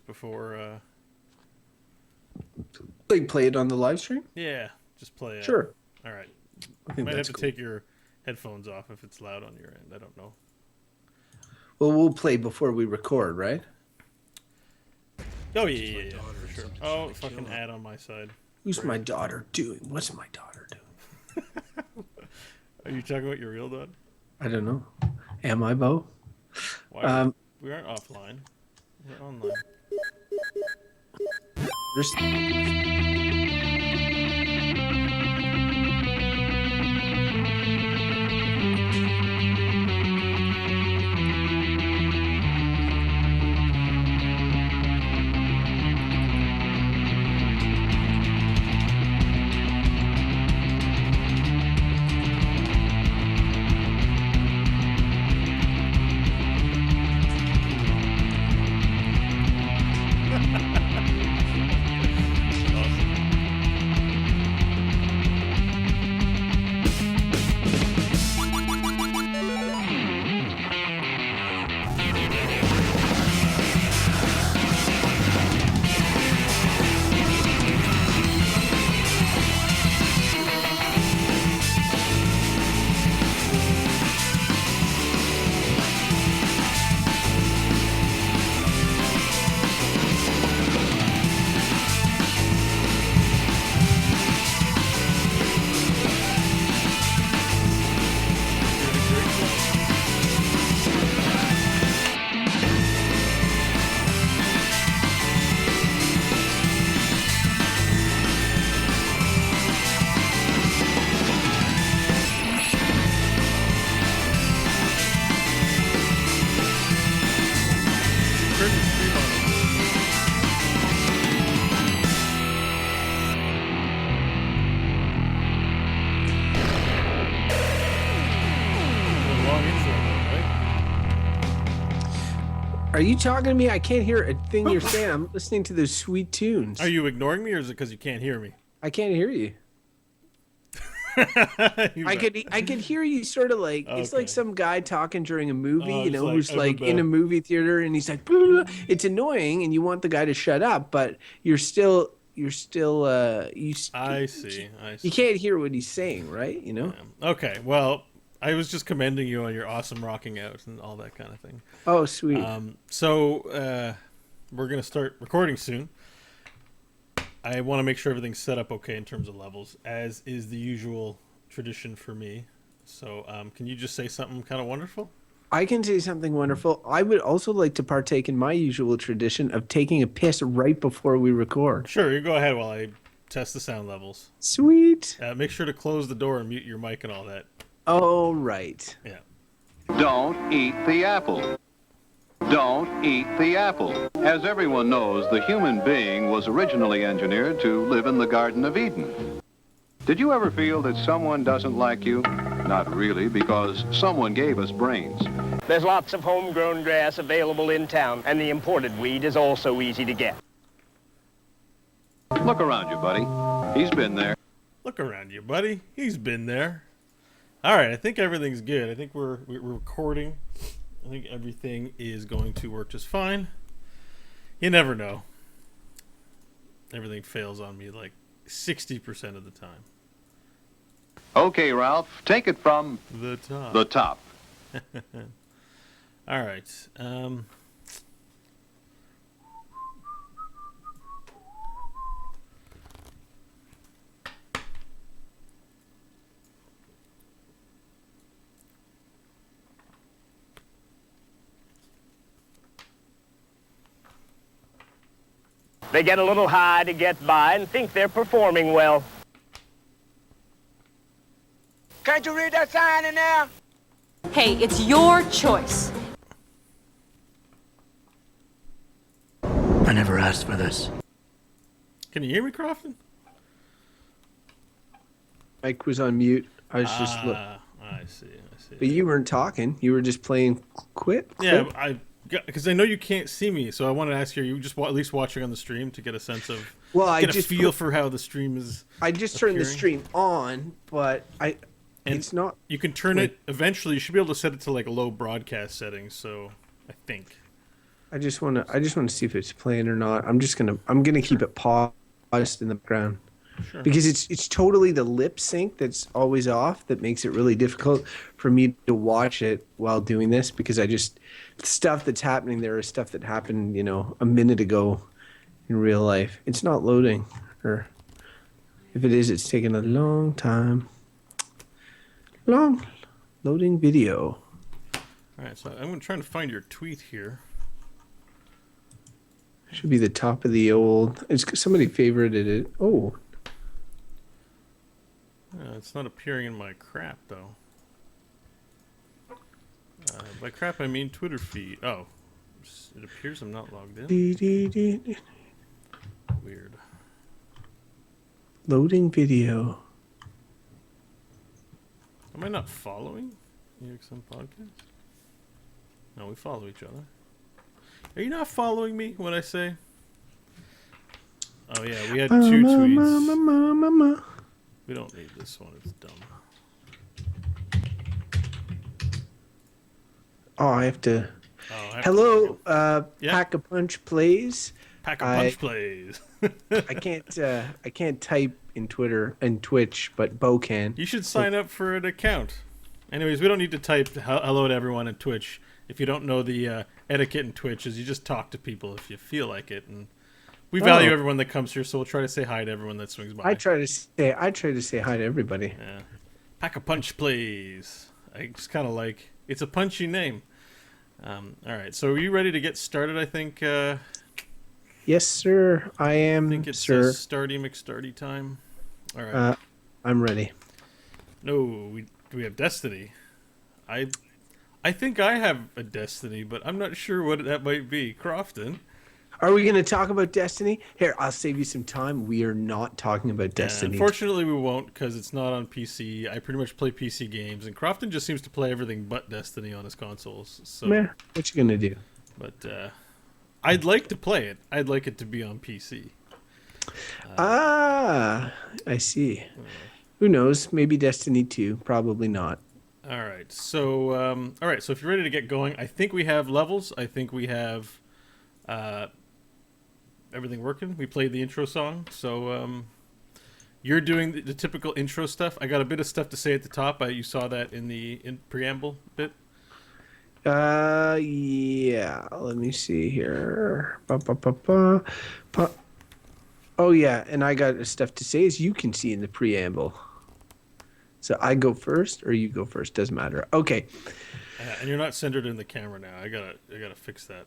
before. Like play it on the live stream? Yeah, just play it. Sure. All right. I You think might have that's to cool. take your headphones off if it's loud on your end. I don't know. Well, we'll play before we record, right? Oh yeah, for sure. Oh, fucking ad on my side. Who's Great. my daughter doing? What's my daughter doing? Are you talking about your real dog? I don't know. Am I, Bo? Why? We aren't offline. We're online. Are you talking to me? I can't hear a thing you're saying. I'm listening to those sweet tunes. Are you ignoring me, or is it because you can't hear me? I can't hear you. I could hear you sort of like it's like some guy talking during a movie, you know, who's like in a movie theater and he's like, blah. It's annoying and you want the guy to shut up, but I see. You can't hear what he's saying, right? You know? Yeah. Okay, well, I was just commending you on your awesome rocking out and all that kind of thing. Oh, sweet. So we're going to start recording soon. I want to make sure everything's set up okay in terms of levels, as is the usual tradition for me. So can you just say something kind of wonderful? I can say something wonderful. I would also like to partake in my usual tradition of taking a piss right before we record. Sure, you go ahead while I test the sound levels. Sweet. Make sure to close the door and mute your mic and all that. Oh, right. Yeah. Don't eat the apple. Don't eat the apple. As everyone knows, the human being was originally engineered to live in the Garden of Eden. Did you ever feel that someone doesn't like you? Not really, because someone gave us brains. There's lots of homegrown grass available in town, and the imported weed is also easy to get. Look around you, buddy. He's been there. Look around you, buddy. He's been there. All right, I think everything's good. I think we're recording. I think everything is going to work just fine. You never know. Everything fails on me like 60% of the time. Okay, Ralph, take it from the top. The top. All right. They get a little high to get by and think they're performing well. Can't you read that sign in there? Hey, it's your choice. I never asked for this. Can you hear me, Crofton? Mike was on mute. I was just I see. But you weren't talking. You were just playing quit. Yeah, because I know you can't see me, so I wanted to ask you. Are you just at least watching on the stream to get a sense of, get a feel for how the stream is? I just turned the stream on, but it's not. You can turn it eventually. You should be able to set it to like a low broadcast setting. So I think. I just want to see if it's playing or not. I'm gonna keep it paused in the background. Sure. Because it's totally the lip sync that's always off that makes it really difficult for me to watch it while doing this, because the stuff that's happening there is stuff that happened, a minute ago in real life. It's not loading, or if it is, it's taking a long time. Loading video. All right, so I'm trying to find your tweet here. Should be the top of the old. Somebody favorited it. Oh. It's not appearing in my crap, though. By crap, I mean Twitter feed. Oh. It appears I'm not logged in. Weird. Loading video. Am I not following EXM Podcast? No, we follow each other. Are you not following me when I say? Oh, yeah, we had 2 tweets. We don't need this one, it's dumb. Oh, I have to. Hello, Pack a Punch Plays. Pack a Punch Plays. I can't type in Twitter and Twitch, but Bo can. You should sign up for an account. Anyways, we don't need to type hello to everyone in Twitch. If you don't know the etiquette in Twitch, is you just talk to people if you feel like it, and we value everyone that comes here, so we'll try to say hi to everyone that swings by. I try to say hi to everybody. Yeah. Pack a Punch Plays. I just kind of like it's a punchy name. All right, so are you ready to get started? I think. Yes, sir. I am. I think it's sir. Starty McStarty time. All right. I'm ready. No, we have Destiny. I think I have a Destiny, but I'm not sure what that might be. Crofton. Are we going to talk about Destiny? Here, I'll save you some time. We are not talking about Destiny. Unfortunately, we won't, because it's not on PC. I pretty much play PC games, and Crofton just seems to play everything but Destiny on his consoles. So, what you going to do? But I'd like to play it. I'd like it to be on PC. I see. Who knows? Maybe Destiny 2. Probably not. All right. So, So if you're ready to get going, I think we have levels. I think we have everything working. We played the intro song. So you're doing the typical intro stuff. I got a bit of stuff to say at the top. You saw that in the preamble bit. Yeah. Let me see here. Oh, yeah. And I got stuff to say, as you can see in the preamble. So I go first or you go first. Doesn't matter. Okay. And you're not centered in the camera now. I gotta fix that.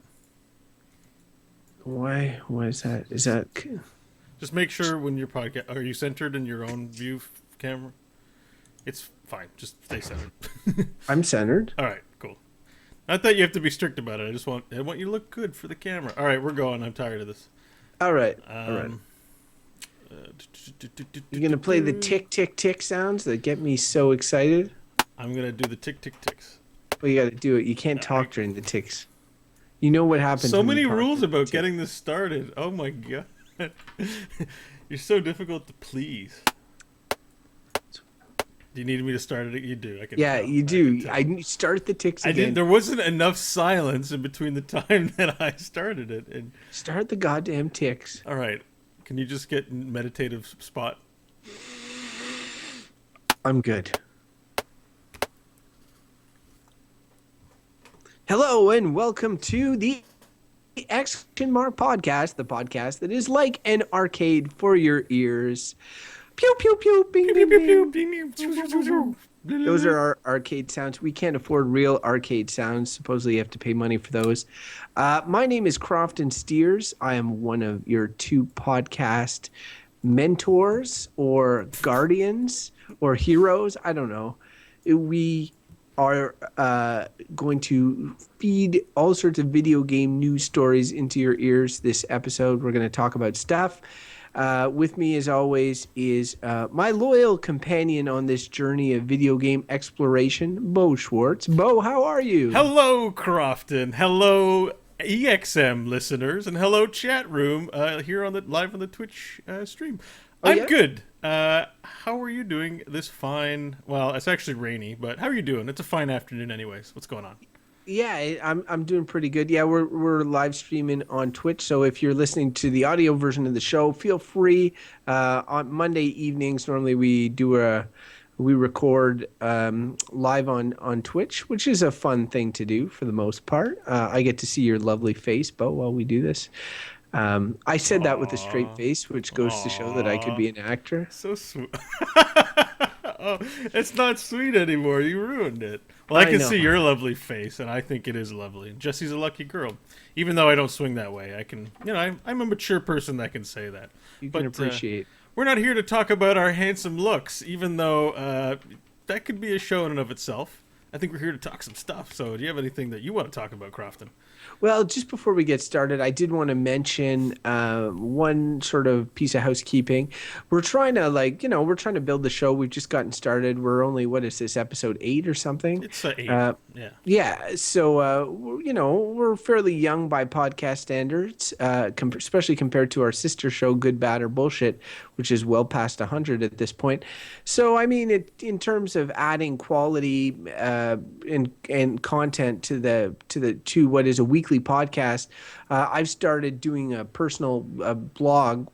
Why is that? Is that... Just make sure when your podcast... Are you centered in your own view camera? It's fine. Just stay centered. I'm centered. All right, cool. Not that you have to be strict about it. I want you to look good for the camera. All right, we're going. I'm tired of this. All right. All right. You're going to play the tick, tick, tick sounds that get me so excited? I'm going to do the tick, tick, ticks. Well, you got to do it. You can't talk during the ticks. You know what happens. So many rules about getting this started. Oh, my God. You're so difficult to please. Do you need me to start it? You do. You do. I start the ticks again. There wasn't enough silence in between the time that I started it. And start the goddamn ticks. All right. Can you just get meditative spot? I'm good. Hello and welcome to the Exclamation Mark podcast, the podcast that is like an arcade for your ears. Pew pew pew, bing bing bing. Those are our arcade sounds. We can't afford real arcade sounds. Supposedly you have to pay money for those. My name is Crofton Steers. I am one of your 2 podcast mentors or guardians or heroes. I don't know. We are going to feed all sorts of video game news stories into your ears this episode. We're going to talk about stuff. With me, as always, is my loyal companion on this journey of video game exploration, Bo Schwartz. Bo, how are you? Hello, Crofton. Hello, EXM listeners, and hello, chat room here on live on the Twitch stream. I'm good. How are you doing this fine? Well, it's actually rainy, but how are you doing? It's a fine afternoon, anyways. What's going on? Yeah, I'm doing pretty good. Yeah, we're live streaming on Twitch. So if you're listening to the audio version of the show, feel free. On Monday evenings, normally we record live on Twitch, which is a fun thing to do for the most part. I get to see your lovely face, Bo, while we do this. I said that with a straight Aw. face, which goes to show that I could Aw. be an actor. So sweet. Oh, it's not sweet anymore. You ruined it. Well, I I can know. see your lovely face, and I think it is lovely. And Jesse's a lucky girl. Even though I don't swing that way, I can, I'm a mature person that can say that. You can appreciate. We're not here to talk about our handsome looks, even though that could be a show in and of itself. I think we're here to talk some stuff. So do you have anything that you want to talk about, Crofton? Well, just before we get started, I did want to mention one sort of piece of housekeeping. We're trying to we're trying to build the show. We've just gotten started. We're only, what is this, episode 8 or something? It's 8. Yeah. Yeah. So, we're fairly young by podcast standards, especially compared to our sister show, Good, Bad, or Bullshit, which is well past 100 at this point. So, I mean, in terms of adding quality and content to what is a weekly podcast, I've started doing a personal blog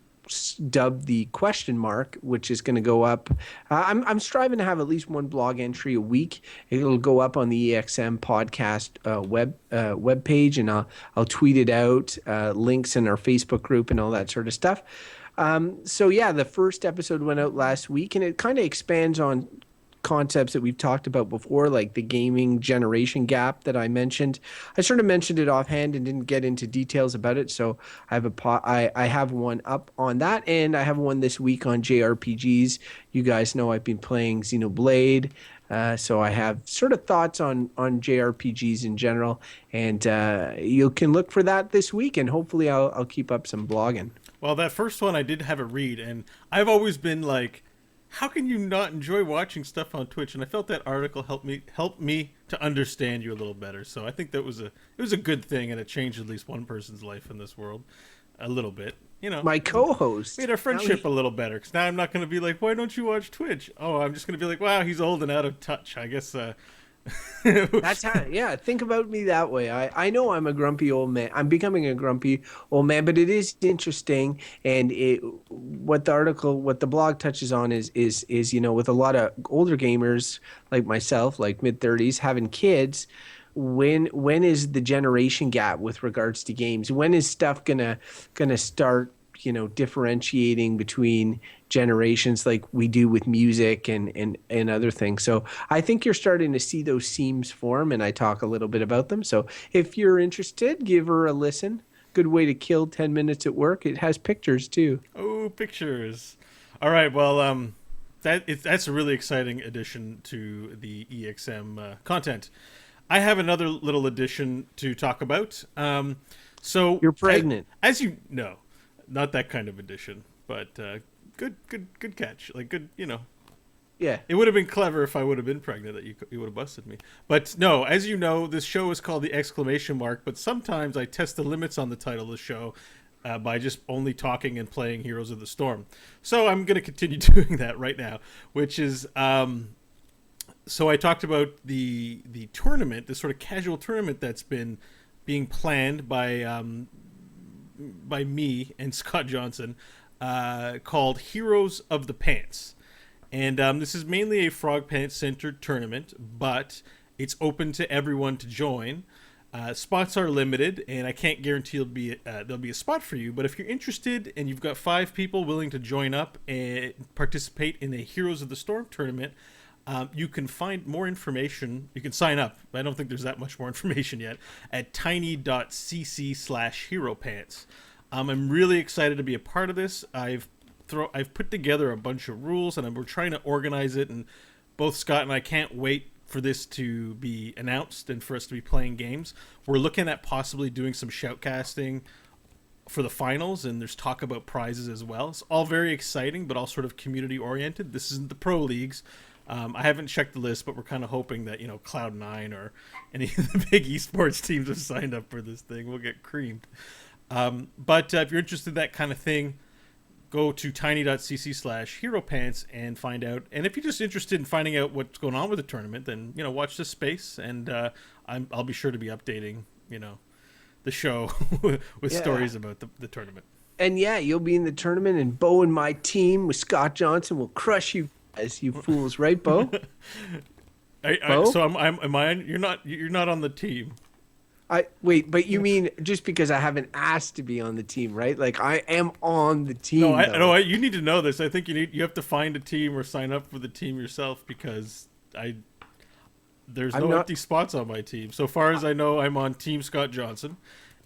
dubbed the question mark, which is going to go up. I'm striving to have at least one blog entry a week. It'll go up on the EXM podcast web page, and I'll tweet it out, links in our Facebook group and all that sort of stuff. So yeah, the first episode went out last week, and it kind of expands on concepts that we've talked about before, like the gaming generation gap that I mentioned. I sort of mentioned it offhand and didn't get into details about it. So I have I have one up on that, and I have one this week on JRPGs. You guys know I've been playing Xenoblade. So I have sort of thoughts on JRPGs in general, and you can look for that this week, and hopefully I'll keep up some blogging. Well, that first one I did have a read, and I've always been like, how can you not enjoy watching stuff on Twitch? And I felt that article helped me to understand you a little better. So I think that was a good thing, and it changed at least one person's life in this world a little bit. My co-host made our friendship a little better, because now I'm not going to be like, why don't you watch Twitch? Oh, I'm just going to be like, wow, he's old and out of touch. I guess that's how, yeah, think about me that way. I know I'm a grumpy old man. I'm becoming a grumpy old man, but it is interesting. And what the blog touches on is, with a lot of older gamers like myself, like mid-30s, having kids, when is the generation gap with regards to games? When is stuff gonna start, differentiating between generations like we do with music and other things? So I think you're starting to see those seams form, and I talk a little bit about them. So if you're interested, give her a listen. Good way to kill 10 minutes at work. It has pictures too. Oh, pictures. All right, well, that's a really exciting addition to the EXM content. I have another little addition to talk about. So You're pregnant. as you know, not that kind of addition, but good catch. Like, good, Yeah. It would have been clever if I would have been pregnant, that you would have busted me. But no, as you know, this show is called the Exclamation Mark, but sometimes I test the limits on the title of the show by just only talking and playing Heroes of the Storm. So I'm going to continue doing that right now, which is... So I talked about the tournament, this sort of casual tournament that's been being planned by me and Scott Johnson, called Heroes of the Pants. And this is mainly a Frog Pants centered tournament, but it's open to everyone to join. Spots are limited, and I can't guarantee there'll be a spot for you. But if you're interested and you've got 5 people willing to join up and participate in a Heroes of the Storm tournament, you can find more information. You can sign up. I don't think there's that much more information yet at tiny.cc/heropants. I'm really excited to be a part of this. I've put together a bunch of rules, and we're trying to organize it. And both Scott and I can't wait for this to be announced and for us to be playing games. We're looking at possibly doing some shoutcasting for the finals, and there's talk about prizes as well. It's all very exciting, but all sort of community oriented. This isn't the pro leagues. I haven't checked the list, but we're kind of hoping that, Cloud9 or any of the big esports teams have signed up for this thing. We'll get creamed. But if you're interested in that kind of thing, go to tiny.cc/heropants and find out. And if you're just interested in finding out what's going on with the tournament, then, watch this space. And I'll be sure to be updating, the show with stories about the tournament. And yeah, you'll be in the tournament, and Bo and my team with Scott Johnson will crush you guys, you fools, right, Bo? Bo? So am I? You're not on the team. Wait, but you mean just because I haven't asked to be on the team, right? Like I am on the team. No, you need to know this. I think you have to find a team or sign up for the team yourself, because there's no empty spots on my team. So far as I know, I'm on Team Scott Johnson.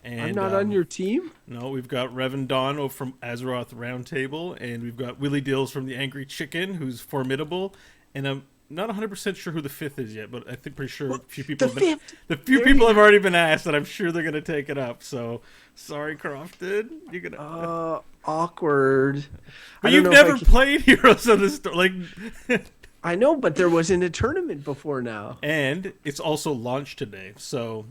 And, I'm not on your team? No, we've got Revan Don from Azeroth Roundtable, and we've got Willie Dills from the Angry Chicken, who's formidable, and I'm not 100% sure who the fifth is yet, but I think pretty sure a few people have already been asked, and I'm sure they're going to take it up. So, sorry, Crofton. You're going to... awkward. But you've never played Heroes of the Storm. Like... I know, but there wasn't a tournament before now. And it's also launched today, so...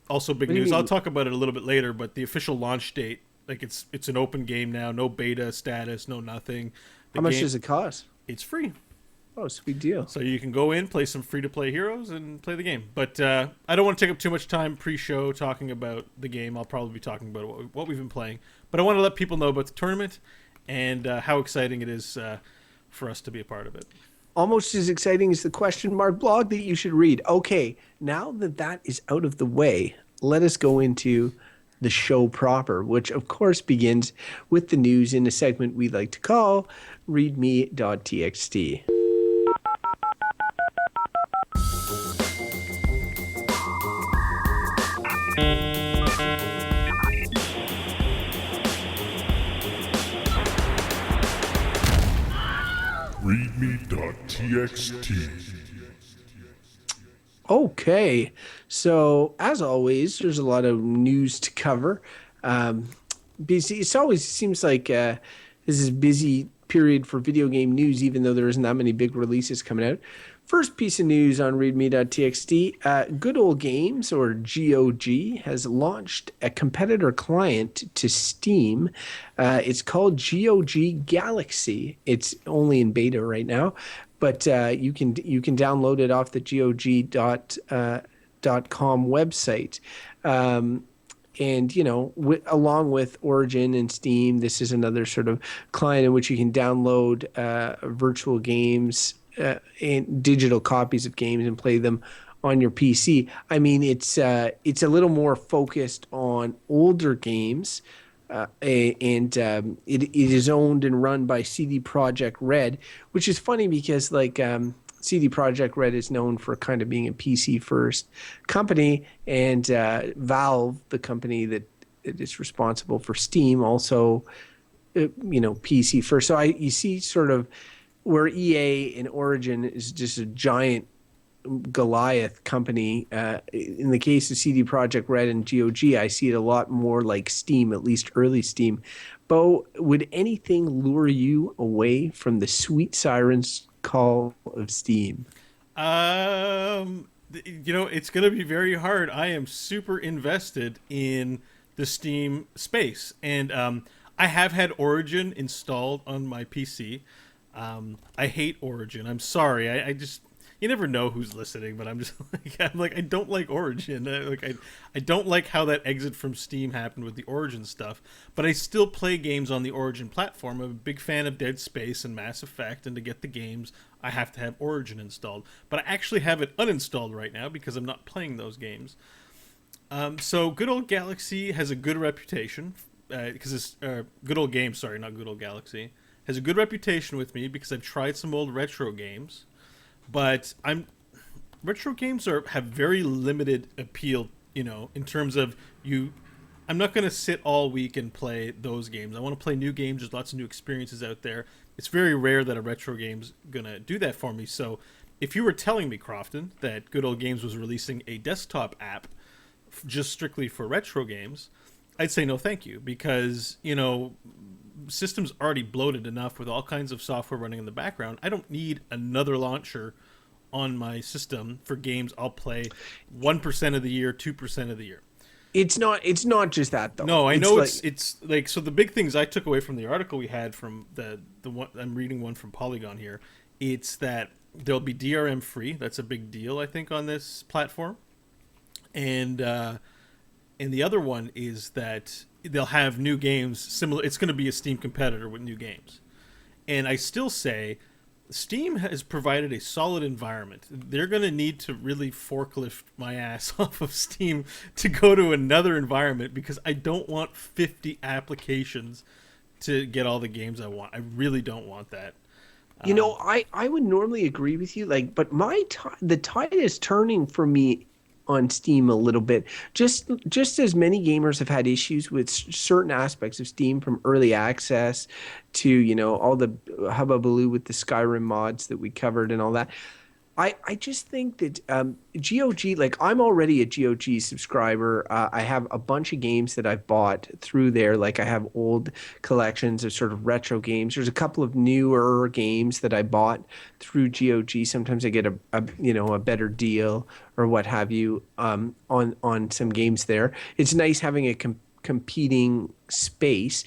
also big news. I'll talk about it a little bit later, but the official launch date, like it's an open game now, no beta status, no nothing. How much does it cost? It's free. Oh, sweet deal. So you can go in, play some free-to-play heroes, and play the game. But I don't want to take up too much time pre-show talking about the game. I'll probably be talking about what we've been playing. But I want to let people know about the tournament and how exciting it is for us to be a part of it. Almost as exciting as the question mark blog that you should read. Okay, now that is out of the way, let us go into the show proper, which of course begins with the news in a segment we like to call readme.txt. readme.txt. Okay, so as always, there's a lot of news to cover. It always seems like this is a busy period for video game news, even though there isn't that many big releases coming out. First piece of news on readme.txt, Good Old Games, or GOG, has launched a competitor client to Steam. It's called GOG Galaxy. It's only in beta right now, but you can download it off the GOG.com website. And, along with Origin and Steam, this is another sort of client in which you can download virtual games and digital copies of games and play them on your PC. I mean, it's a little more focused on older games, and it is owned and run by CD Projekt Red, which is funny because CD Projekt Red is known for kind of being a PC first company, and Valve, the company that is responsible for Steam, also PC first. So you see sort of where EA and Origin is just a giant Goliath company. In the case of CD Projekt Red and GOG, I see it a lot more like Steam, at least early Steam. Bo, would anything lure you away from the sweet sirens call of Steam? It's going to be very hard. I am super invested in the Steam space, and I have had Origin installed on my PC. I hate Origin. I'm sorry. I just, you never know who's listening, but I'm just like, I don't like Origin. I don't like how that exit from Steam happened with the Origin stuff, but I still play games on the Origin platform. I'm a big fan of Dead Space and Mass Effect, and to get the games, I have to have Origin installed. But I actually have it uninstalled right now because I'm not playing those games. So Good Old Galaxy has a good reputation, because it's Good Old Games, sorry, not Good Old Galaxy, has a good reputation with me because I've tried some old retro games. But retro games have very limited appeal, in terms of I'm not going to sit all week and play those games. I want to play new games. There's lots of new experiences out there. It's very rare that a retro game's going to do that for me. So if you were telling me, Crofton, that Good Old Games was releasing a desktop app just strictly for retro games, I'd say no thank you, because, system's already bloated enough with all kinds of software running in the background. I don't need another launcher on my system for games I'll play 1% of the year, 2% of the year. It's not just that, though. No, I know it's like, so the big things I took away from the article we had from the one, I'm reading one from Polygon here, it's that there'll be DRM free. That's a big deal, I think, on this platform. And the other one is that they'll have new games similar. It's going to be a Steam competitor with new games. And I still say Steam has provided a solid environment. They're going to need to really forklift my ass off of Steam to go to another environment, because I don't want 50 applications to get all the games I want. I really don't want that. You know, I would normally agree with you, like, but the tide is turning for me on Steam a little bit. Just as many gamers have had issues with certain aspects of Steam, from early access to, you know, all the hubbubaloo with the Skyrim mods that we covered and all that. I just think that GOG, like, I'm already a GOG subscriber. I have a bunch of games that I've bought through there. Like, I have old collections of sort of retro games. There's a couple of newer games that I bought through GOG. Sometimes I get a better deal or what have you on some games there. It's nice having a competing space.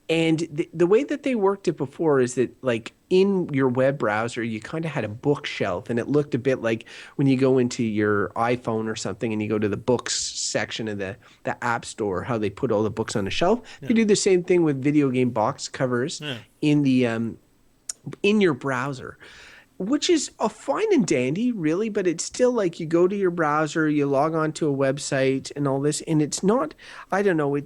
And the way that they worked it before is that, like, in your web browser, you kind of had a bookshelf, and it looked a bit like when you go into your iPhone or something and you go to the books section of the App Store, how they put all the books on a shelf. Yeah. They do the same thing with video game box covers in the in your browser, which is a fine and dandy, really, but it's still like you go to your browser, you log on to a website and all this, and it's not, I don't know,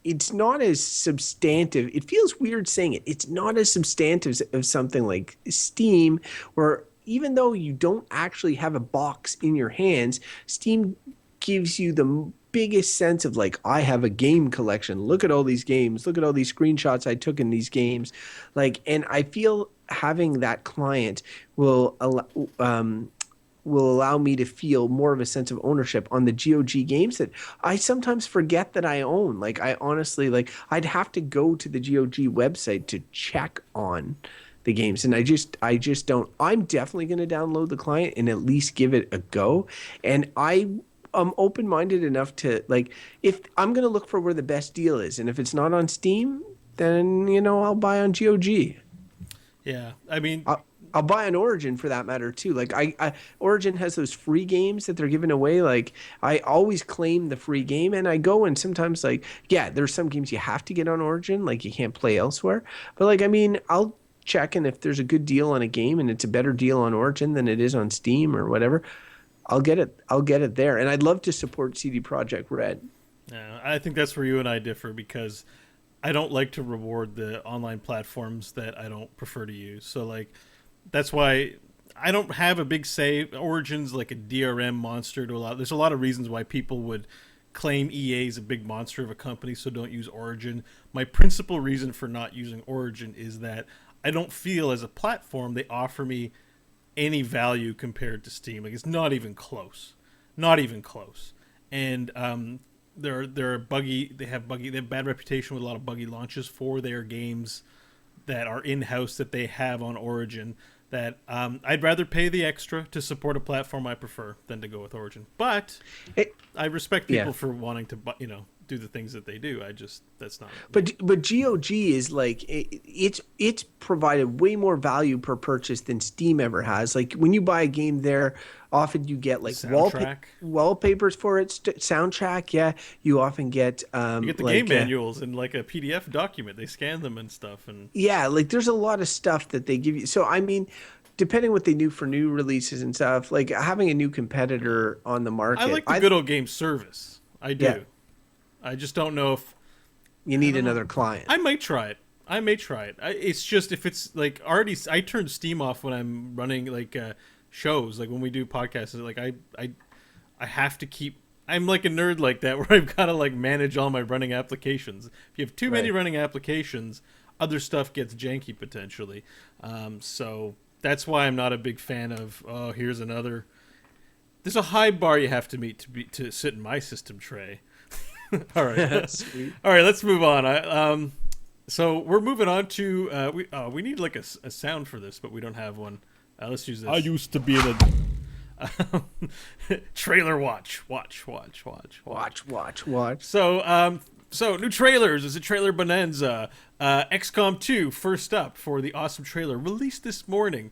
it's not as substantive. It feels weird saying it. It's not as substantive as something like Steam, where even though you don't actually have a box in your hands, Steam gives you the biggest sense of, like, I have a game collection. Look at all these games. Look at all these screenshots I took in these games. Like, and I feel having that client will allow me to feel more of a sense of ownership on the GOG games that I sometimes forget that I own. Like, I honestly, like, I'd have to go to the GOG website to check on the games. And I just don't. I'm definitely going to download the client and at least give it a go. And I'm open-minded enough to, like, if I'm going to look for where the best deal is, and if it's not on Steam, then, you know, I'll buy on GOG. Yeah, I mean, I'll buy an Origin for that matter too. Like, Origin has those free games that they're giving away. Like, I always claim the free game, and I go, and sometimes, like, yeah, there's some games you have to get on Origin, like you can't play elsewhere. But, like, I mean, I'll check, and if there's a good deal on a game and it's a better deal on Origin than it is on Steam or whatever, I'll get it. I'll get it there. And I'd love to support CD Projekt Red. Yeah, I think that's where you and I differ, because I don't like to reward the online platforms that I don't prefer to use. So, like, that's why I don't have a big say. Origin's like a DRM monster to a lot. There's a lot of reasons why people would claim EA is a big monster of a company, so don't use Origin. My principal reason for not using Origin is that I don't feel as a platform they offer me any value compared to Steam. Like, it's not even close. Not even close. And they're buggy. They have bad reputation with a lot of buggy launches for their games that are in-house that they have on Origin. That I'd rather pay the extra to support a platform I prefer than to go with Origin. But I respect people for wanting to, you know, do the things that they do. That's not. But GOG is like, it's provided way more value per purchase than Steam ever has. Like, when you buy a game there, often you get, like, wallpapers for it, soundtrack. Yeah, you often get you get the game manuals in, like, a PDF document. They scan them and stuff, and yeah, like, there's a lot of stuff that they give you. So, I mean, depending what they do for new releases and stuff, like, having a new competitor on the market. I like the good old game service. I do. Yeah. I just don't know if you need another client. I might try it. It's just, if it's, like, already, I turn Steam off when I'm running, like, shows, like when we do podcasts. Like, I have to keep. I'm like a nerd like that, where I've got to, like, manage all my running applications. If you have too many running applications, other stuff gets janky potentially. So that's why I'm not a big fan of. Oh, here's another. There's a high bar you have to meet to sit in my system tray. All right. Sweet. All right, let's move on. So we're moving on to we need, like, a sound for this, but we don't have one. Let's use this. I used to be in a trailer watch. So new trailers. Is a trailer bonanza. XCOM 2 first up for the awesome trailer released this morning.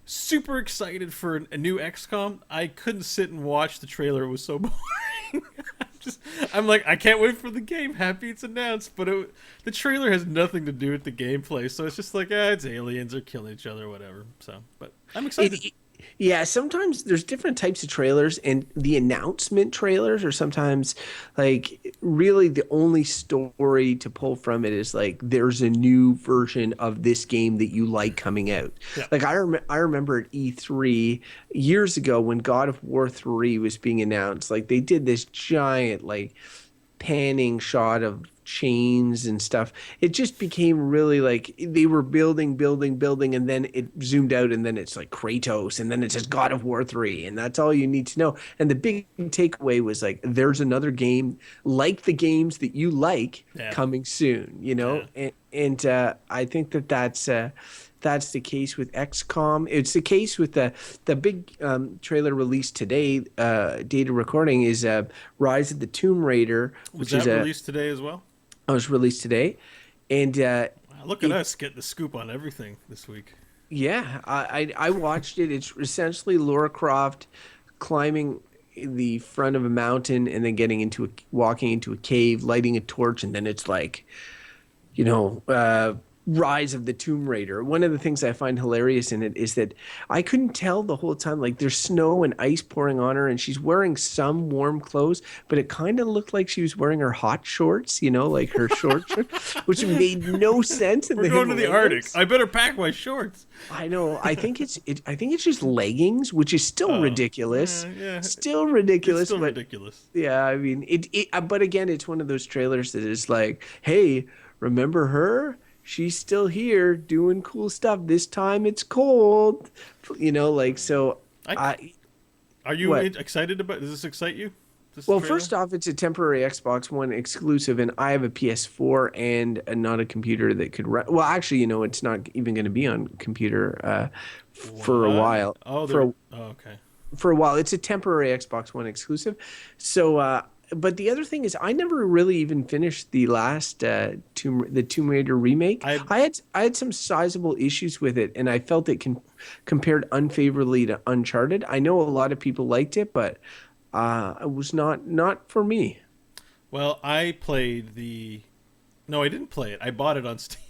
Super excited for a new XCOM. I couldn't sit and watch the trailer. It was so boring. I'm like, I can't wait for the game. Happy it's announced, but the trailer has nothing to do with the gameplay. So it's just like, it's aliens or killing each other, or whatever. So, but I'm excited. Yeah, sometimes there's different types of trailers, and the announcement trailers are sometimes like really the only story to pull from it is like there's a new version of this game that you like coming out. Yeah. Like I remember at E3 years ago when God of War 3 was being announced, like they did this giant like panning shot of chains and stuff. It just became really like they were building, and then it zoomed out, and then it's like Kratos, and then it says God of War 3, and that's all you need to know. And the big takeaway was like, there's another game like the games that you like coming soon, you know? Yeah. And I think that's the case with XCOM. It's the case with the big trailer released today. Data recording is Rise of the Tomb Raider, Was which that is released today as well? was released today, and Wow, look at us getting the scoop on everything this week. yeah, I watched it. It's essentially Laura Croft climbing the front of a mountain and then walking into a cave, lighting a torch, and then it's like, you know, Rise of the Tomb Raider. One of the things I find hilarious in it is that I couldn't tell the whole time, like there's snow and ice pouring on her and she's wearing some warm clothes, but it kind of looked like she was wearing her hot shorts, you know, like her short shorts, which made no sense. We're going to the Arctic. I better pack my shorts. I know. I think it's just leggings, which is still ridiculous. Yeah. Still ridiculous. It's still but, ridiculous. Yeah, I mean, but again, it's one of those trailers that is like, hey, remember her? She's still here doing cool stuff. This time it's cold, you know, like, so Are you what? excited about? Does this excite you? Well, first off, it's a temporary Xbox One exclusive, and I have a PS4 and not a computer that could run. Well, actually, you know, it's not even going to be on computer for a while. Okay. For a while, it's a temporary Xbox One exclusive. So, but the other thing is, I never really even finished the last Tomb Raider remake. I had some sizable issues with it, and I felt it compared unfavorably to Uncharted. I know a lot of people liked it, but it was not for me. Well, I played No, I didn't play it. I bought it on Steam.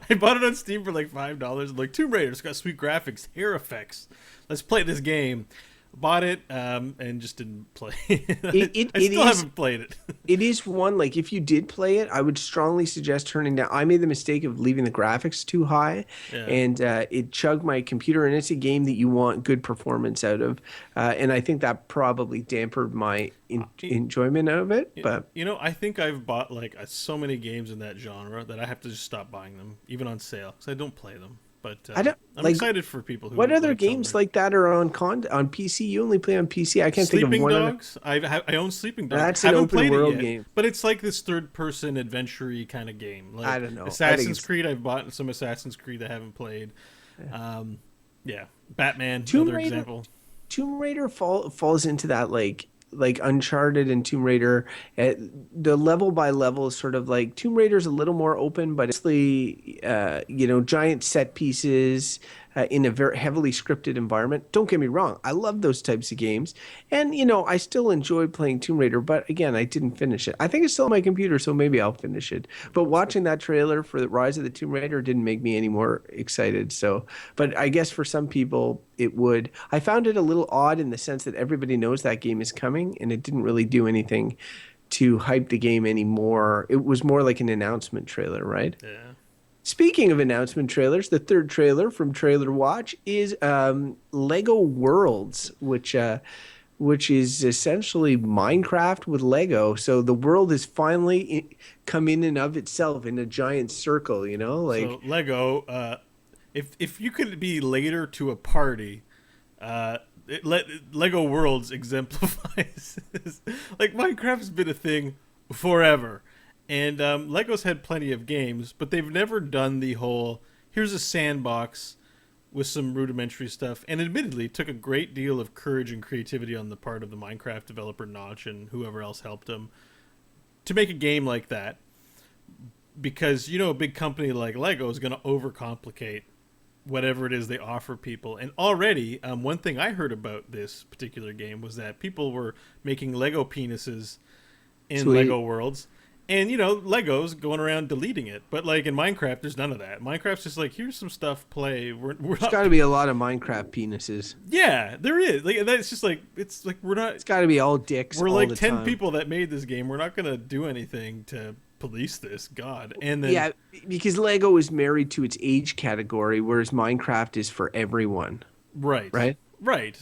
I bought it on Steam for like $5. Like, Tomb Raider, it's got sweet graphics, hair effects. Let's play this game. Bought it and just didn't play it. I still haven't played it. It is one, like, if you did play it, I would strongly suggest turning down. I made the mistake of leaving the graphics too high, and it chugged my computer, and it's a game that you want good performance out of. And I think that probably dampened my enjoyment of it. But you know, I think I've bought like so many games in that genre that I have to just stop buying them, even on sale, because I don't play them. But I'm excited for people who. What other games like that are on PC? You only play on PC. I can't think of one. Sleeping Dogs. I own Sleeping Dogs. That's an open world game, but it's like this third-person adventure-y kind of game. Like I don't know. Assassin's Creed. I've bought some Assassin's Creed I haven't played. Batman. Another example. Tomb Raider falls into that like Uncharted and Tomb Raider. The level by level is sort of like Tomb Raider's a little more open, but it's giant set pieces in a very heavily scripted environment. Don't get me wrong, I love those types of games, and I still enjoy playing Tomb Raider. But again, I didn't finish it. I think it's still on my computer, so maybe I'll finish it. But watching that trailer for the Rise of the Tomb Raider didn't make me any more excited. So, but I guess for some people it would. I found it a little odd in the sense that everybody knows that game is coming, and it didn't really do anything to hype the game anymore. It was more like an announcement trailer, right? Yeah. Speaking of announcement trailers, the third trailer from Trailer Watch is Lego Worlds, which is essentially Minecraft with Lego. So the world has finally come in and of itself in a giant circle, like. So Lego, if you could be later to a party, Lego Worlds exemplifies this. Like, Minecraft's been a thing forever. And Lego's had plenty of games, but they've never done the whole, here's a sandbox with some rudimentary stuff. And admittedly, it took a great deal of courage and creativity on the part of the Minecraft developer Notch and whoever else helped him to make a game like that. Because, a big company like Lego is going to overcomplicate whatever it is they offer people. And already, one thing I heard about this particular game was that people were making Lego penises in Sweet. Lego worlds. And, Legos going around deleting it. But, like, in Minecraft, there's none of that. Minecraft's just like, here's some stuff, play. We're There's not... got to be a lot of Minecraft penises. Yeah, there is. Like, it's just like, we're not... It's got to be all dicks We're all like the 10 time. people that made this game. We're not going to do anything to police this. God. And then... Yeah, because Lego is married to its age category, whereas Minecraft is for everyone. Right. Right? Right.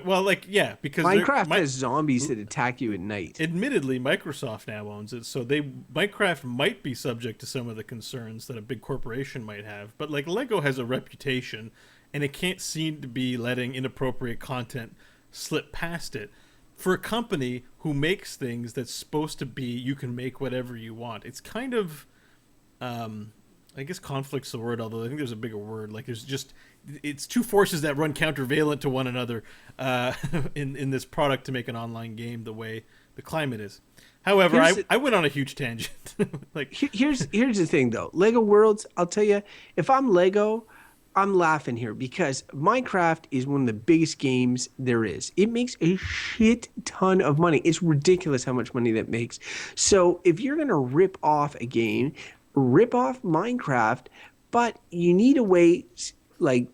Well, like, yeah, because Minecraft has zombies that attack you at night. admittedly, Microsoft now owns it, so Minecraft might be subject to some of the concerns that a big corporation might have. But like Lego has a reputation, and it can't seem to be letting inappropriate content slip past it. For a company who makes things that's supposed to be you can make whatever you want, it's kind of, I guess conflict's the word, although I think there's a bigger word. Like it's two forces that run countervalent to one another in this product to make an online game the way the climate is. However, I went on a huge tangent. Like Here's the thing, though. Lego Worlds, I'll tell you, if I'm Lego, I'm laughing here because Minecraft is one of the biggest games there is. It makes a shit ton of money. It's ridiculous how much money that makes. So if you're going to rip off a game, rip off Minecraft, but you need a way like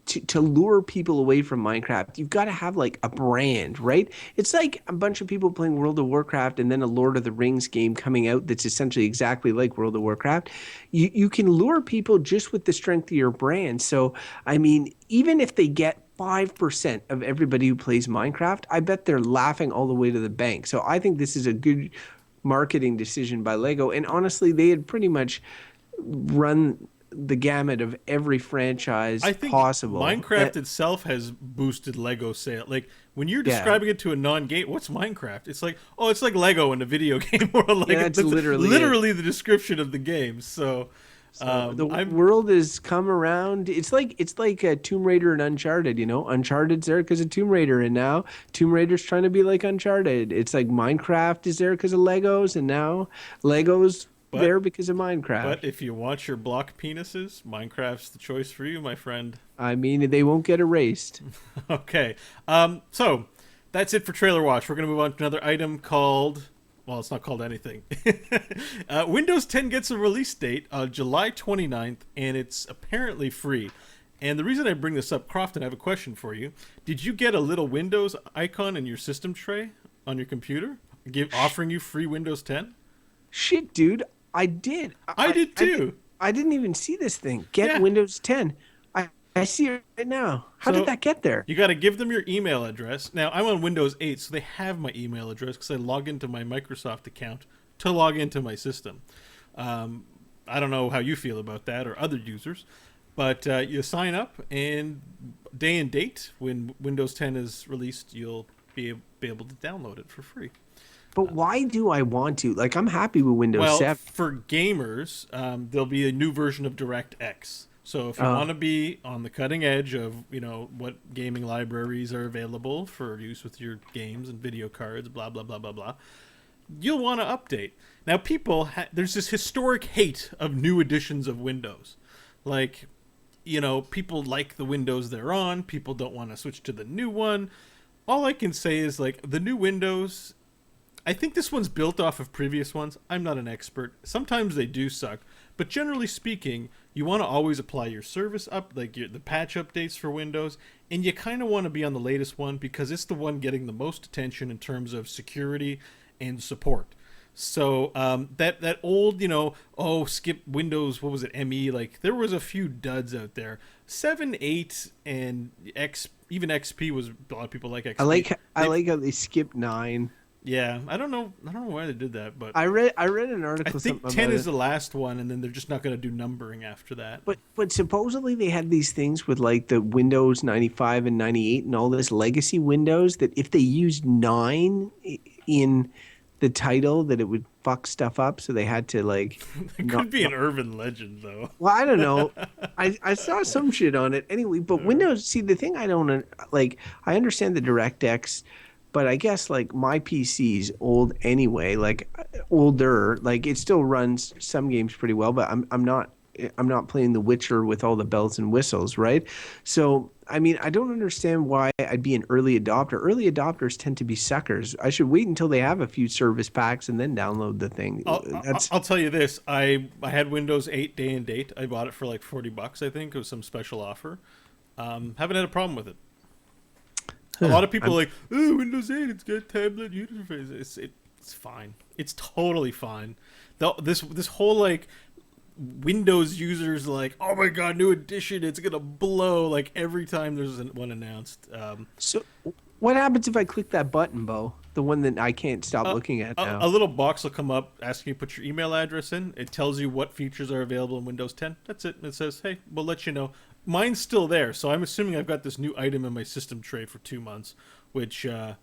to lure people away from Minecraft. You've got to have like a brand, right? It's like a bunch of people playing World of Warcraft and then a Lord of the Rings game coming out that's essentially exactly like World of Warcraft. You can lure people just with the strength of your brand. So, I mean, even if they get 5% of everybody who plays Minecraft, I bet they're laughing all the way to the bank. So I think this is a good marketing decision by Lego. And honestly, they had pretty much run the gamut of every franchise possible. Minecraft itself has boosted Lego sale. Like when you're describing it to a non-game, what's Minecraft? It's like, oh, it's like Lego in a video game. Or like that's literally the description of the game. So the world has come around. It's like Tomb Raider and Uncharted. Uncharted's there because of Tomb Raider, and now Tomb Raider's trying to be like Uncharted. It's like Minecraft is there because of Legos, and now Legos there because of Minecraft. But if you want your block penises, Minecraft's the choice for you, my friend. I mean, they won't get erased. Okay. So that's it for Trailer Watch. We're going to move on to another item called... Well, it's not called anything. Windows 10 gets a release date on July 29th, and it's apparently free. And the reason I bring this up, Crofton, I have a question for you. Did you get a little Windows icon in your system tray on your computer offering you free Windows 10? Shit, dude. I did. I did too. I didn't even see this thing. Get Windows 10. I see it right now. How did that get there? You got to give them your email address. Now, I'm on Windows 8, so they have my email address because I log into my Microsoft account to log into my system. I don't know how you feel about that or other users, but you sign up, and day and date when Windows 10 is released, you'll be able to download it for free. But why do I want to? Like, I'm happy with Windows 7. For gamers, there'll be a new version of DirectX. So if you want to be on the cutting edge of, what gaming libraries are available for use with your games and video cards, blah, blah, blah, blah, blah, you'll want to update. Now, there's this historic hate of new editions of Windows. Like, people like the Windows they're on. People don't want to switch to the new one. All I can say is, like, the new Windows... I think this one's built off of previous ones. I'm not an expert. Sometimes they do suck. But generally speaking, you want to always apply your service the patch updates for Windows, and you kind of want to be on the latest one because it's the one getting the most attention in terms of security and support. So that old, skip Windows, what was it, ME? Like, there was a few duds out there. 7, 8, and even XP was, a lot of people like XP. I like how they skipped 9. Yeah, I don't know why they did that, but I read an article. I think 10 is the last one, and then they're just not going to do numbering after that. But supposedly they had these things with like the Windows 95 and 98 and all this legacy Windows that if they used 9 in the title, that it would fuck stuff up. So they had to like. It could be an urban legend, though. Well, I don't know. I saw some shit on it anyway. But Windows, see, the thing I don't like, I understand the DirectX. But I guess like my PC's old anyway, like older, like it still runs some games pretty well, but I'm not I'm not playing The Witcher with all the bells and whistles, right? So, I mean, I don't understand why I'd be an early adopter. Early adopters tend to be suckers. I should wait until they have a few service packs and then download the thing. I'll tell you this. I had Windows 8 day and date. I bought it for like $40, I think. It was some special offer. Haven't had a problem with it. A lot of people are like, oh, Windows 8, it's got tablet interface. It's fine. It's totally fine. This whole like Windows users like, oh my god, new edition, it's gonna blow like every time there's one announced. So, what happens if I click that button, Bo? The one that I can't stop looking at now. A little box will come up asking you to put your email address in. It tells you what features are available in Windows 10. That's it. And it says, hey, we'll let you know. Mine's still there, so I'm assuming I've got this new item in my system tray for 2 months, which, I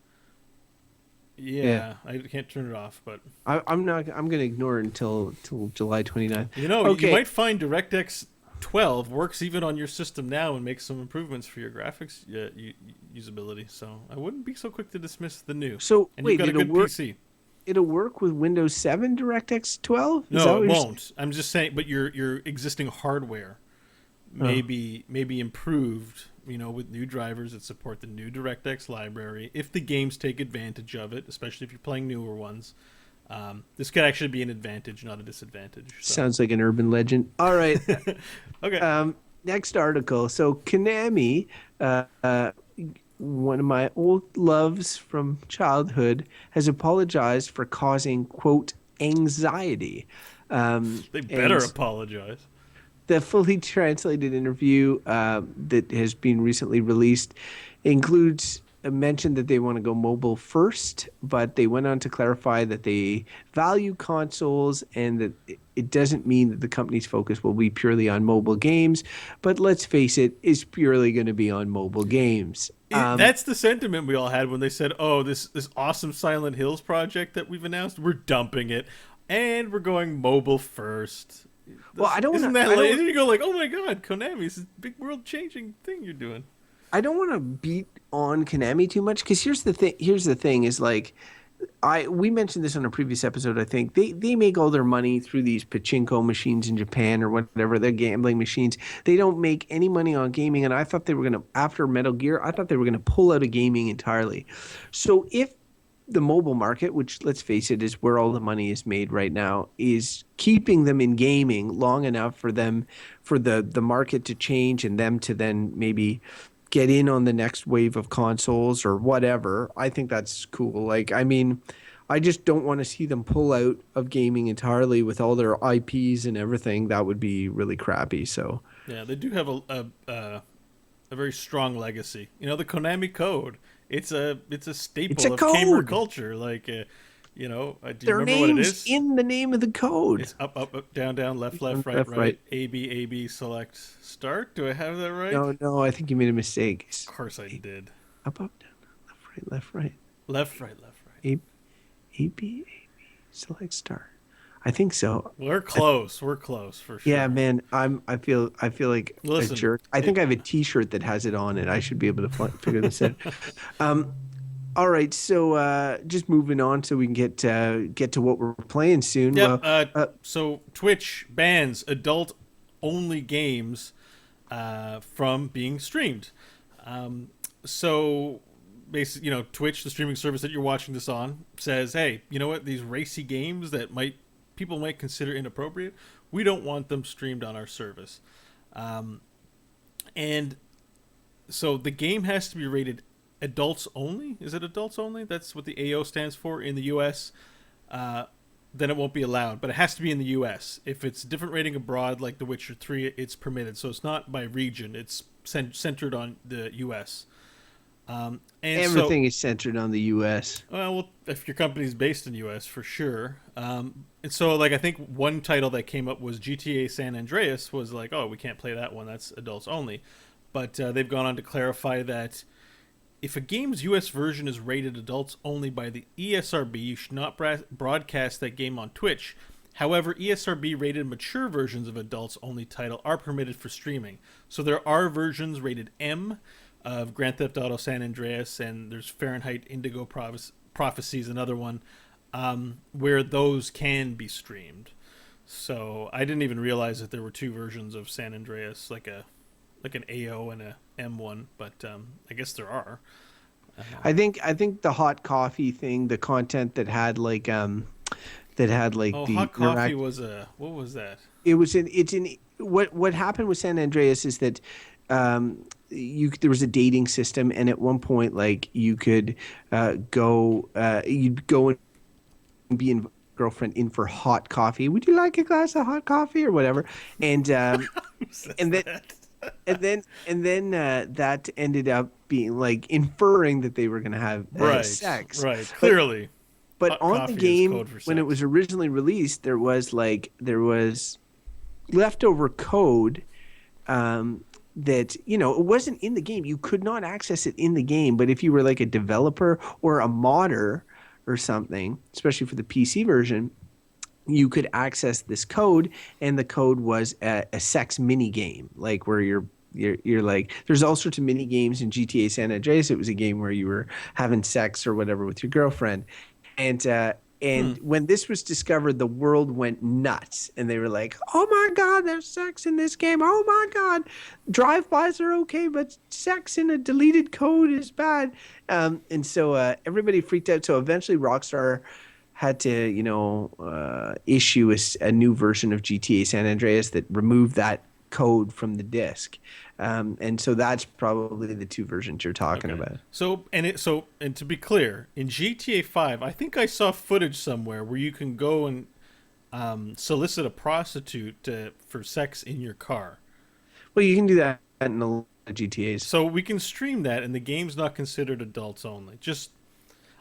can't turn it off, but... I'm going to ignore it until July 29th. You know, okay. You might find DirectX 12 works even on your system now and makes some improvements for your graphics usability. So I wouldn't be so quick to dismiss the new. So and wait, you've got a good PC. It'll work with Windows 7 DirectX 12? No, it won't. I'm just saying, but your existing hardware may be improved, with new drivers that support the new DirectX library. If the games take advantage of it, especially if you're playing newer ones. This could actually be an advantage, not a disadvantage. So. Sounds like an urban legend. All right. Okay. Next article. So Konami, one of my old loves from childhood, has apologized for causing, quote, anxiety. They better apologize. The fully translated interview that has been recently released includes mentioned that they want to go mobile first, but they went on to clarify that they value consoles and that it doesn't mean that the company's focus will be purely on mobile games. But let's face it, it's purely going to be on mobile games. That's the sentiment we all had when they said, oh, this awesome Silent Hills project that we've announced, we're dumping it, and we're going mobile first. Well, I don't Isn't wanna, that I like, don't, then you go like, oh my god, Konami, this is a big world-changing thing you're doing. I don't want to beat on Konami too much because here's the thing is like we mentioned this on a previous episode. I think they make all their money through these pachinko machines in Japan or whatever, they're gambling machines. They don't make any money on gaming, and I thought they were going to, after Metal Gear, I thought they were going to pull out of gaming entirely. So if the mobile market, which let's face it is where all the money is made right now, is keeping them in gaming long enough for the market to change and them to then maybe get in on the next wave of consoles or whatever, I think that's cool. Like, I mean, I just don't want to see them pull out of gaming entirely with all their IPs and everything. That would be really crappy. So yeah, they do have a very strong legacy. The Konami code. It's a staple of gamer culture. Like, do you remember what it is? In the name of the code. It's up, down, left, right, A, B, select, start. Do I have that right? No, I think you made a mistake. Of course I did. Up, down, left, right. Left, right. A, B, select, start. I think so. We're close. We're close for sure. Yeah, man. I feel like a jerk. I think I have a T-shirt that has it on it. I should be able to figure this out. All right, so just moving on, so we can get to what we're playing soon. Yeah. So Twitch bans adult-only games from being streamed. So basically, Twitch, the streaming service that you're watching this on, says, hey, you know what? These racy games that people might consider inappropriate, we don't want them streamed on our service. And so the game has to be rated adults only. Is it adults only? That's what the AO stands for in the US. Then it won't be allowed, but it has to be in the US. If it's a different rating abroad, like The Witcher 3, it's permitted. So it's not by region. It's centered on the US. And everything is centered on the U.S. Well, if your company's based in the U.S., for sure. And so, I think one title that came up was GTA San Andreas was like, oh, we can't play that one. That's adults only. But they've gone on to clarify that if a game's U.S. version is rated adults only by the ESRB, you should not broadcast that game on Twitch. However, ESRB-rated mature versions of adults only title are permitted for streaming. So there are versions rated M of Grand Theft Auto San Andreas, and there's Fahrenheit Indigo Prophecies, another one, where those can be streamed. So I didn't even realize that there were two versions of San Andreas, like an AO and a M1. But I guess there are. I think the hot coffee thing, the content that had like Oh, the hot coffee interact, was what was that? it's in what happened with San Andreas is that there was a dating system, and at one point like you could you'd go and be in girlfriend in for hot coffee. Would you like a glass of hot coffee or whatever? And Who says and then that? that ended up being like inferring that they were going to have Right, sex. right. Clearly, But hot on the coffee is game, code for when it sex. was originally released, there was leftover code that it wasn't in the game. You could not access it in the game. But if you were like a developer or a modder or something, especially for the PC version, you could access this code, and the code was a sex mini game, like where you're like, there's all sorts of mini games in GTA San Andreas. It was a game where you were having sex or whatever with your girlfriend, and when this was discovered, the world went nuts, and they were like, "Oh my God, there's sex in this game! Oh my God, drive-bys are okay, but sex in a deleted code is bad." And so everybody freaked out. So eventually, Rockstar had to, issue a new version of GTA San Andreas that removed that code from the disc. And so that's probably the two versions you're talking about. So and to be clear, in GTA 5, I think I saw footage somewhere where you can go and solicit a prostitute for sex in your car. Well, you can do that in a lot of GTAs. So we can stream that, and the game's not considered adults only.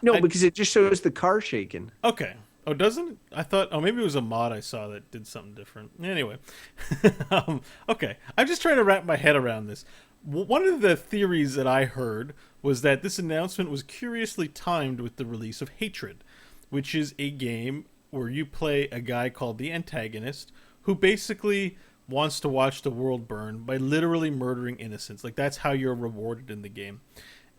No, because it just shows the car shaking. Okay. Oh, doesn't it? I thought. Oh, maybe it was a mod I saw that did something different. Anyway, okay. I'm just trying to wrap my head around this. One of the theories that I heard was that this announcement was curiously timed with the release of Hatred, which is a game where you play a guy called the antagonist who basically wants to watch the world burn by literally murdering innocents. Like, that's how you're rewarded in the game.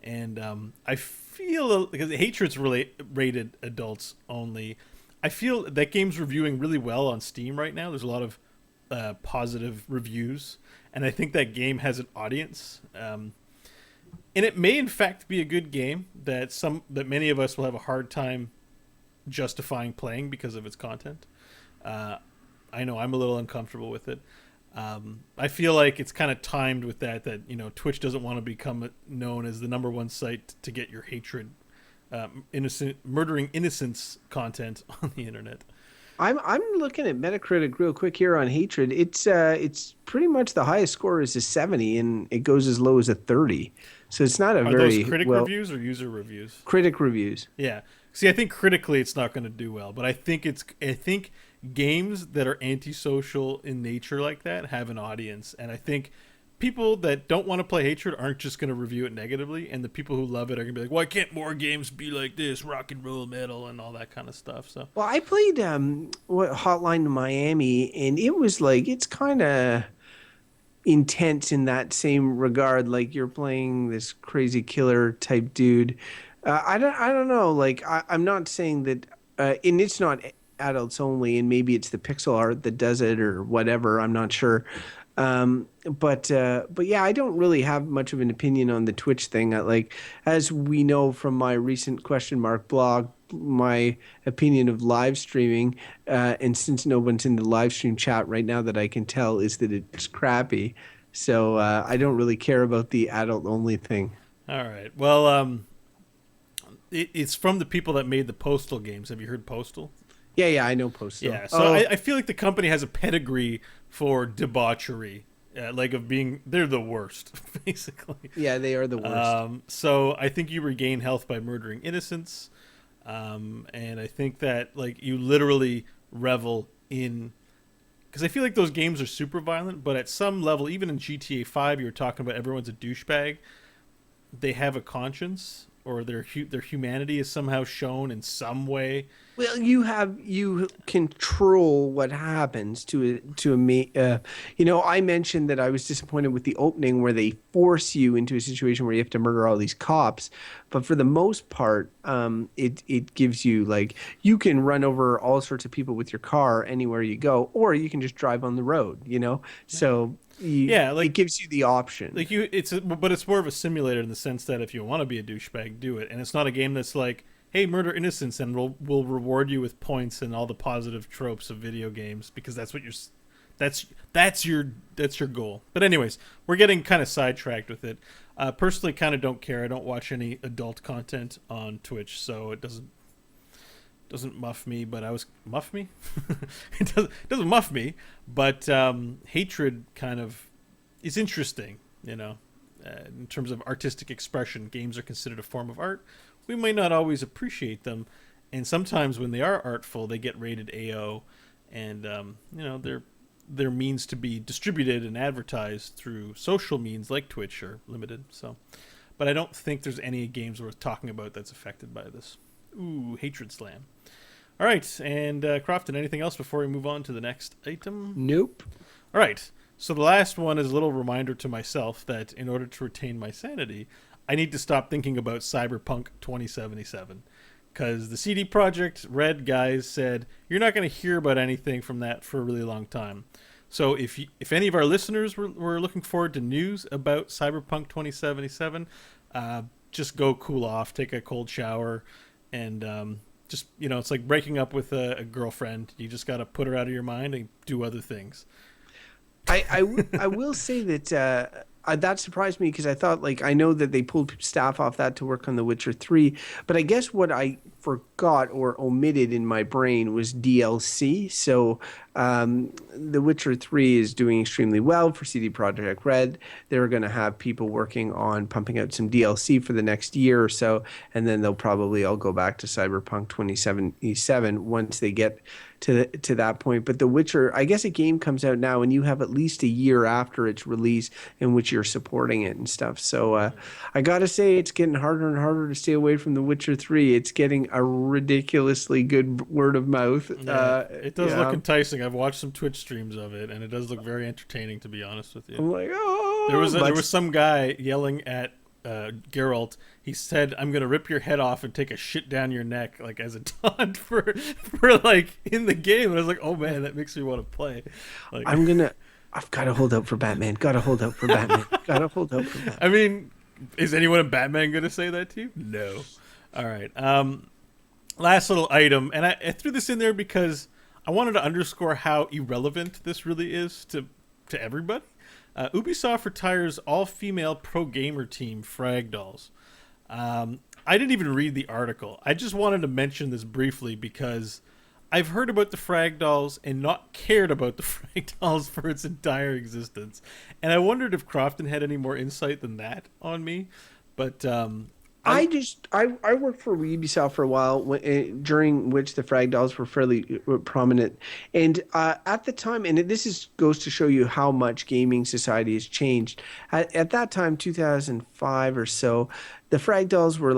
And I feel, because Hatred's rated adults only, I feel that game's reviewing really well on Steam right now. There's a lot of positive reviews, and I think that game has an audience. And it may, in fact, be a good game that many of us will have a hard time justifying playing because of its content. I know I'm a little uncomfortable with it. I feel like it's kind of timed with that Twitch doesn't want to become known as the #1 site to get your hatred, murdering innocents content on the internet. I'm looking at Metacritic real quick here on Hatred. It's pretty much the highest score is a 70, and it goes as low as a 30. So it's not a Are very those critic reviews or user reviews? Critic reviews. Yeah. See, I think critically it's not going to do well, but I think games that are antisocial in nature like that have an audience, and I think people that don't want to play Hatred aren't just going to review it negatively, and the people who love it are going to be like, why can't more games be like this, rock and roll metal and all that kind of stuff. So, well, I played Hotline Miami, and it was like, it's kind of intense in that same regard. Like, you're playing this crazy killer type dude. I don't know. Like, I'm not saying that, and it's not adults only, and maybe it's the pixel art that does it or whatever. I'm not sure. But yeah, I don't really have much of an opinion on the Twitch thing. Like, as we know from my recent question mark blog, my opinion of live streaming, and since no one's in the live stream chat right now that I can tell, is that it's crappy. So I don't really care about the adult only thing. all right. Well, it's from the people that made the Postal games. Have you heard Postal? Yeah, I know Postal. Yeah, so I feel like the company has a pedigree for debauchery, they're the worst, basically. Yeah, they are the worst. So I think you regain health by murdering innocents, and I think that you literally revel in, because I feel like those games are super violent, but at some level, even in GTA 5, you were talking about everyone's a douchebag. They have a conscience, or their humanity is somehow shown in some way. Well, you control what happens to a me. I mentioned that I was disappointed with the opening where they force you into a situation where you have to murder all these cops, but for the most part, it gives you like you can run over all sorts of people with your car anywhere you go, or you can just drive on the road. So Yeah, it gives you the option. like but it's more of a simulator in the sense that if you want to be a douchebag, do it, and it's not a game that's like, hey, murder innocents, and we'll reward you with points and all the positive tropes of video games because that's what that's your goal. But anyways, we're getting kind of sidetracked with it. Personally, kind of don't care. I don't watch any adult content on Twitch, so it doesn't muff me. But muff me. It doesn't muff me. But hatred kind of is interesting, in terms of artistic expression. Games are considered a form of art. We may not always appreciate them, and sometimes when they are artful, they get rated AO, and their means to be distributed and advertised through social means like Twitch are limited. So, but I don't think there's any games worth talking about that's affected by this. Ooh, hatred slam. All right, and Crofton, anything else before we move on to the next item? Nope. All right. So the last one is a little reminder to myself that in order to retain my sanity, I need to stop thinking about Cyberpunk 2077. Because the CD Projekt Red guys said, you're not going to hear about anything from that for a really long time. So if any of our listeners were looking forward to news about Cyberpunk 2077, just go cool off, take a cold shower, and just, it's like breaking up with a girlfriend. You just got to put her out of your mind and do other things. I will say that that surprised me because I thought, like, I know that they pulled staff off that to work on The Witcher 3, but I guess what I forgot or omitted in my brain was DLC. So The Witcher 3 is doing extremely well for CD Projekt Red. They're going to have people working on pumping out some DLC for the next year or so, and then they'll probably all go back to Cyberpunk 2077 once they get to that point. But The Witcher, I guess a game comes out now and you have at least a year after its release in which you're supporting it and stuff. So I gotta say it's getting harder and harder to stay away from The Witcher 3. It's getting a ridiculously good word of mouth. Yeah, it does look enticing. I've watched some Twitch streams of it and it does look very entertaining, to be honest with you. I'm like, oh, there was some guy yelling at Geralt. He said, I'm gonna rip your head off and take a shit down your neck, like as a taunt for like in the game. And I was like, oh man, that makes me want to play. Like, I've got to hold out for Batman. Got to hold out for Batman. Got to hold out for Batman. I mean, is anyone in Batman gonna say that to you? No. All right. Last little item, and I threw this in there because I wanted to underscore how irrelevant this really is to everybody. Ubisoft retires all-female pro gamer team Frag Dolls. I didn't even read the article. I just wanted to mention this briefly because I've heard about the Frag Dolls and not cared about the Frag Dolls for its entire existence. And I wondered if Crofton had any more insight than that on me. But I worked for Ubisoft for a while during which the Frag Dolls were fairly prominent, and at the time, and goes to show you how much gaming society has changed. At that time, 2005 or so, the Frag Dolls were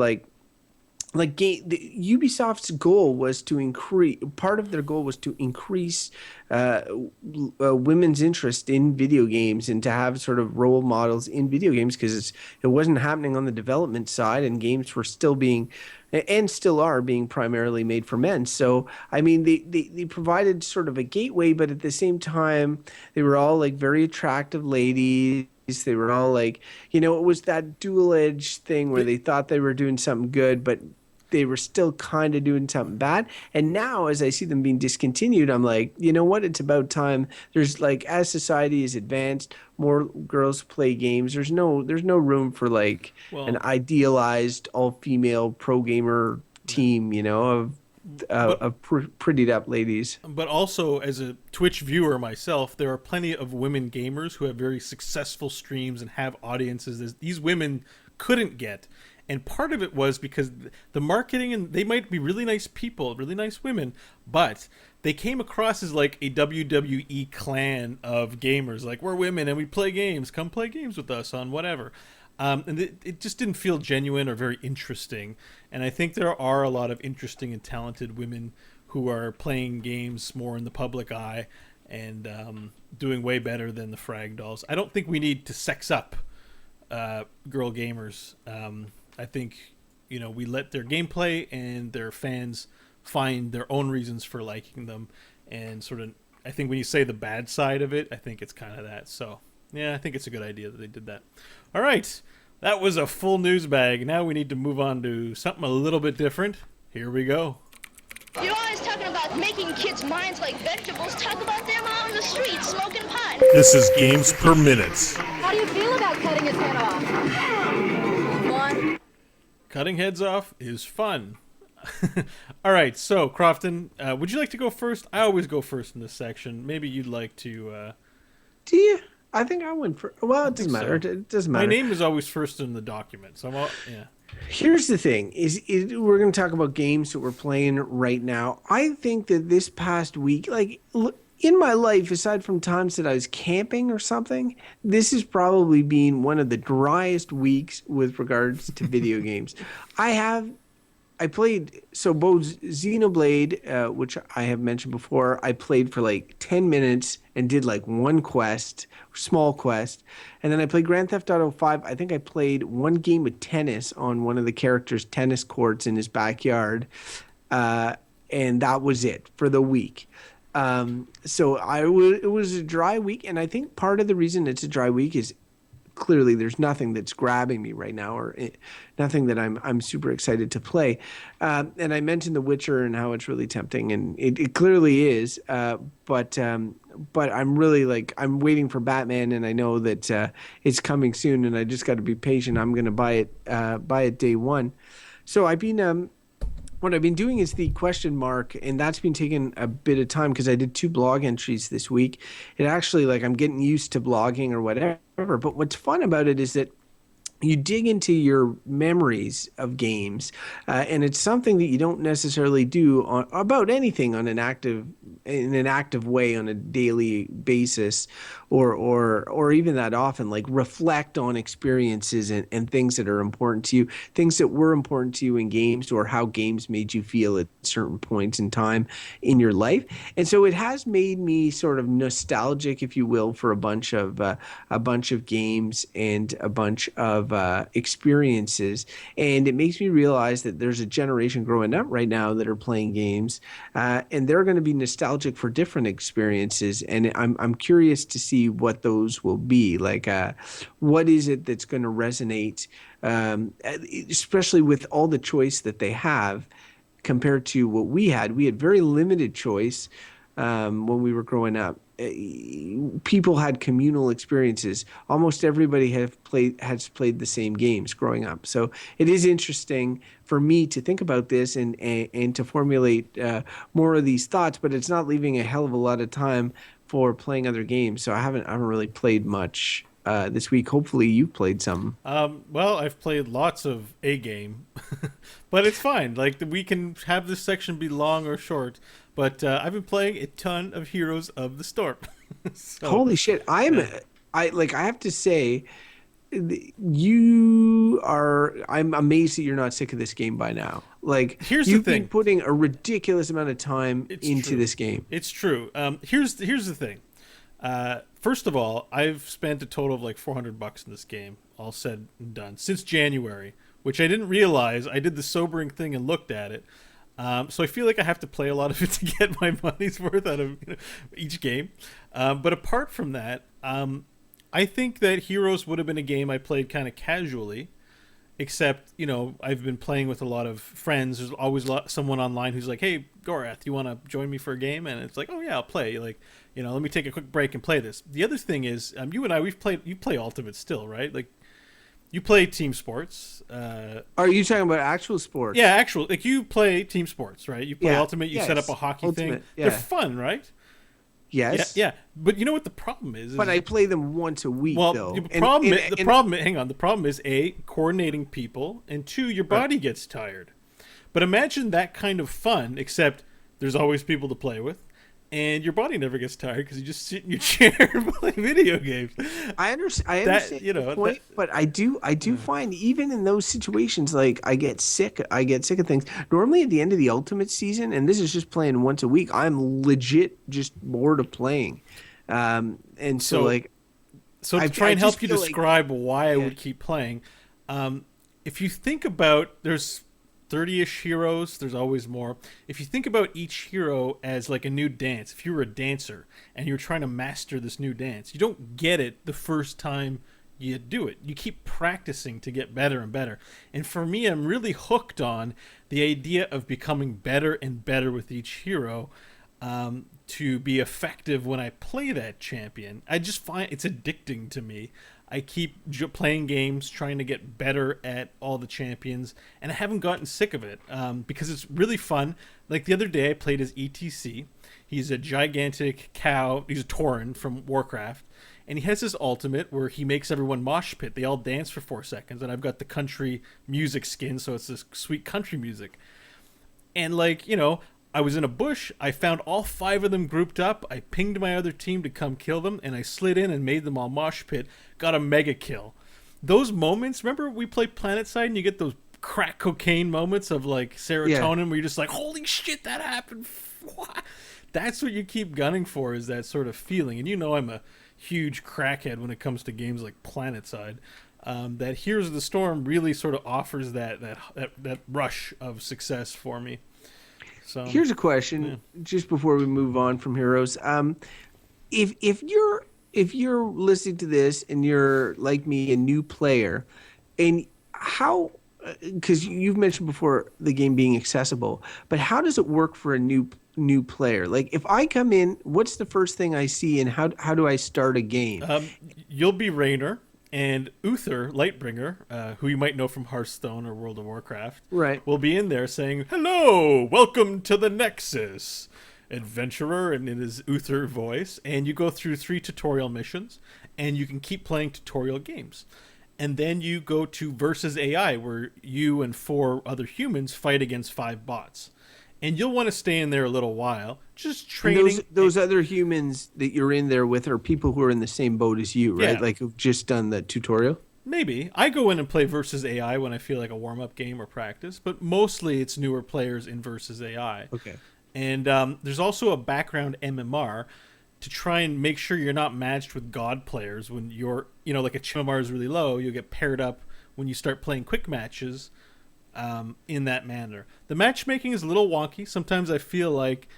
Ubisoft's goal was to increase. Part of their goal was to increase women's interest in video games and to have sort of role models in video games because it wasn't happening on the development side, and games were still being, and still are being, primarily made for men. So I mean, they provided sort of a gateway, but at the same time, they were all like very attractive ladies. They were all like, it was that dual-edged thing where they thought they were doing something good, but they were still kind of doing something bad. And now as I see them being discontinued, I'm like, you know what? It's about time. There's like, as society is advanced, more girls play games. There's no room for an idealized all-female pro gamer team, of prettied up ladies. But also, as a Twitch viewer myself, there are plenty of women gamers who have very successful streams and have audiences that these women couldn't get. And part of it was because the marketing, and they might be really nice people, really nice women, but they came across as like a WWE clan of gamers. Like, we're women and we play games. Come play games with us on whatever. And it just didn't feel genuine or very interesting. And I think there are a lot of interesting and talented women who are playing games more in the public eye and doing way better than the frag dolls. I don't think we need to sex up girl gamers. I think, we let their gameplay and their fans find their own reasons for liking them. And sort of, I think when you say the bad side of it, I think it's kind of that. So, yeah, I think it's a good idea that they did that. All right. That was a full news bag. Now we need to move on to something a little bit different. Here we go. You're always talking about making kids' minds like vegetables. Talk about them out on the street smoking pot. This is Games Per Minute. How do you feel about cutting his head off? Fun. Cutting heads off is fun. All right, so Crofton, would you like to go first? I always go first in this section. Maybe you'd like to. Do you? I think I went for. Well, it doesn't matter. so. It doesn't matter. My name is always first in the document, so yeah. Here's the thing: is we're going to talk about games that we're playing right now. I think that this past week, in my life, aside from times that I was camping or something, this has probably been one of the driest weeks with regards to video games. I played both Xenoblade, which I have mentioned before. I played for 10 minutes and did one quest, small quest, and then I played Grand Theft Auto 5. I think I played one game of tennis on one of the characters' tennis courts in his backyard, and that was it for the week. So it was a dry week, and I think part of the reason it's a dry week is clearly there's nothing that's grabbing me right now, or nothing that I'm super excited to play. And I mentioned The Witcher and how it's really tempting, and it clearly is. But I'm really I'm waiting for Batman, and I know that it's coming soon, and I just got to be patient. I'm going to buy it day one. So I've been what I've been doing is the question mark, and that's been taking a bit of time because I did 2 blog entries this week. It actually, I'm getting used to blogging or whatever. But what's fun about it is that you dig into your memories of games, and it's something that you don't necessarily do about anything in an active way on a daily basis, or even that often. Reflect on experiences and things that are important to you, things that were important to you in games, or how games made you feel at certain points in time in your life. And so it has made me sort of nostalgic, if you will, for a bunch of games and a bunch of experiences. And it makes me realize that there's a generation growing up right now that are playing games, and they're going to be nostalgic for different experiences. And I'm curious to see what those will be. What is it that's going to resonate, especially with all the choice that they have compared to what we had. We had very limited choice when we were growing up. People had communal experiences. Almost everybody has played the same games growing up. So it is interesting for me to think about this and to formulate more of these thoughts, but it's not leaving a hell of a lot of time for playing other games. So I haven't really played much this week. Hopefully you've played some. Well, I've played lots of a game, but it's fine. We can have this section be long or short. But I've been playing a ton of Heroes of the Storm. So, holy shit! I have to say, I'm amazed that you're not sick of this game by now. Here's you've the thing. been putting a ridiculous amount of time into this game. It's true. Here's the thing. First of all, I've spent a total of $400 in this game, all said and done, since January, which I didn't realize. I did the sobering thing and looked at it. So I feel like I have to play a lot of it to get my money's worth out of each game. But apart from that, I think that Heroes would have been a game I played kind of casually, except, I've been playing with a lot of friends. There's always someone online who's like, hey, Gorath, you want to join me for a game? And it's like, oh, yeah, I'll play. Let me take a quick break and play this. The other thing is, you and I, you play Ultimate still, right? You play team sports. Are you talking about actual sports? Yeah, actual. You play team sports, right? You play Ultimate. You set up a hockey Ultimate, thing. yeah. They're fun, right? Yes. Yeah. But you know what the problem is? But I play them once a week, though. The problem is A, coordinating people, and 2, your body gets tired. But imagine that kind of fun, except there's always people to play with, and your body never gets tired because you just sit in your chair and play video games. I understand the point, but I do find even in those situations, like I get sick of things. Normally at the end of the Ultimate season, and this is just playing once a week, I'm legit just bored of playing. And so like, so to try and help you describe why I would keep playing, if you think about, there's 30-ish heroes, there's always more. If you think about each hero as like a new dance, if you were a dancer and you're trying to master this new dance, you don't get it the first time you do it. You keep practicing to get better and better. And for me, I'm really hooked on the idea of becoming better and better with each hero, to be effective when I play that champion. I just find it's addicting to me. I keep playing games, trying to get better at all the champions, and I haven't gotten sick of it, because it's really fun. Like the other day, I played as ETC. He's a gigantic cow. He's a Tauren from Warcraft, and he has his ultimate where he makes everyone mosh pit. They all dance for 4 seconds, and I've got the country music skin, so it's this sweet country music. And like, you know, I was in a bush, I found all 5 of them grouped up, I pinged my other team to come kill them, and I slid in and made them all mosh pit, got a mega kill. Those moments, remember we played PlanetSide and you get those crack cocaine moments of like serotonin where you're just like, holy shit, that happened. What? That's what you keep gunning for, is that sort of feeling. And you know I'm a huge crackhead when it comes to games like PlanetSide. That Heroes of the Storm really sort of offers that rush of success for me. So, here's a question, just before we move on from Heroes. If you're listening to this and you're like me, a new player, and how, because you've mentioned before the game being accessible, but how does it work for a new player? Like if I come in, what's the first thing I see, and how do I start a game? You'll be Raynor. And Uther, Lightbringer, who you might know from Hearthstone or World of Warcraft, right, will be in there saying, hello, welcome to the Nexus, adventurer, and in his Uther voice. And you go through 3 tutorial missions, and you can keep playing tutorial games. And then you go to Versus AI, where you and 4 other humans fight against 5 bots. And you'll want to stay in there a little while, just training. Those other humans that you're in there with are people who are in the same boat as you, right? Yeah. Like who've just done the tutorial? Maybe. I go in and play Versus AI when I feel like a warm-up game or practice, but mostly it's newer players in Versus AI. Okay. And there's also a background MMR to try and make sure you're not matched with God players when you're, like a MMR is really low, you'll get paired up when you start playing quick matches. In that manner, the matchmaking is a little wonky. Sometimes I feel like,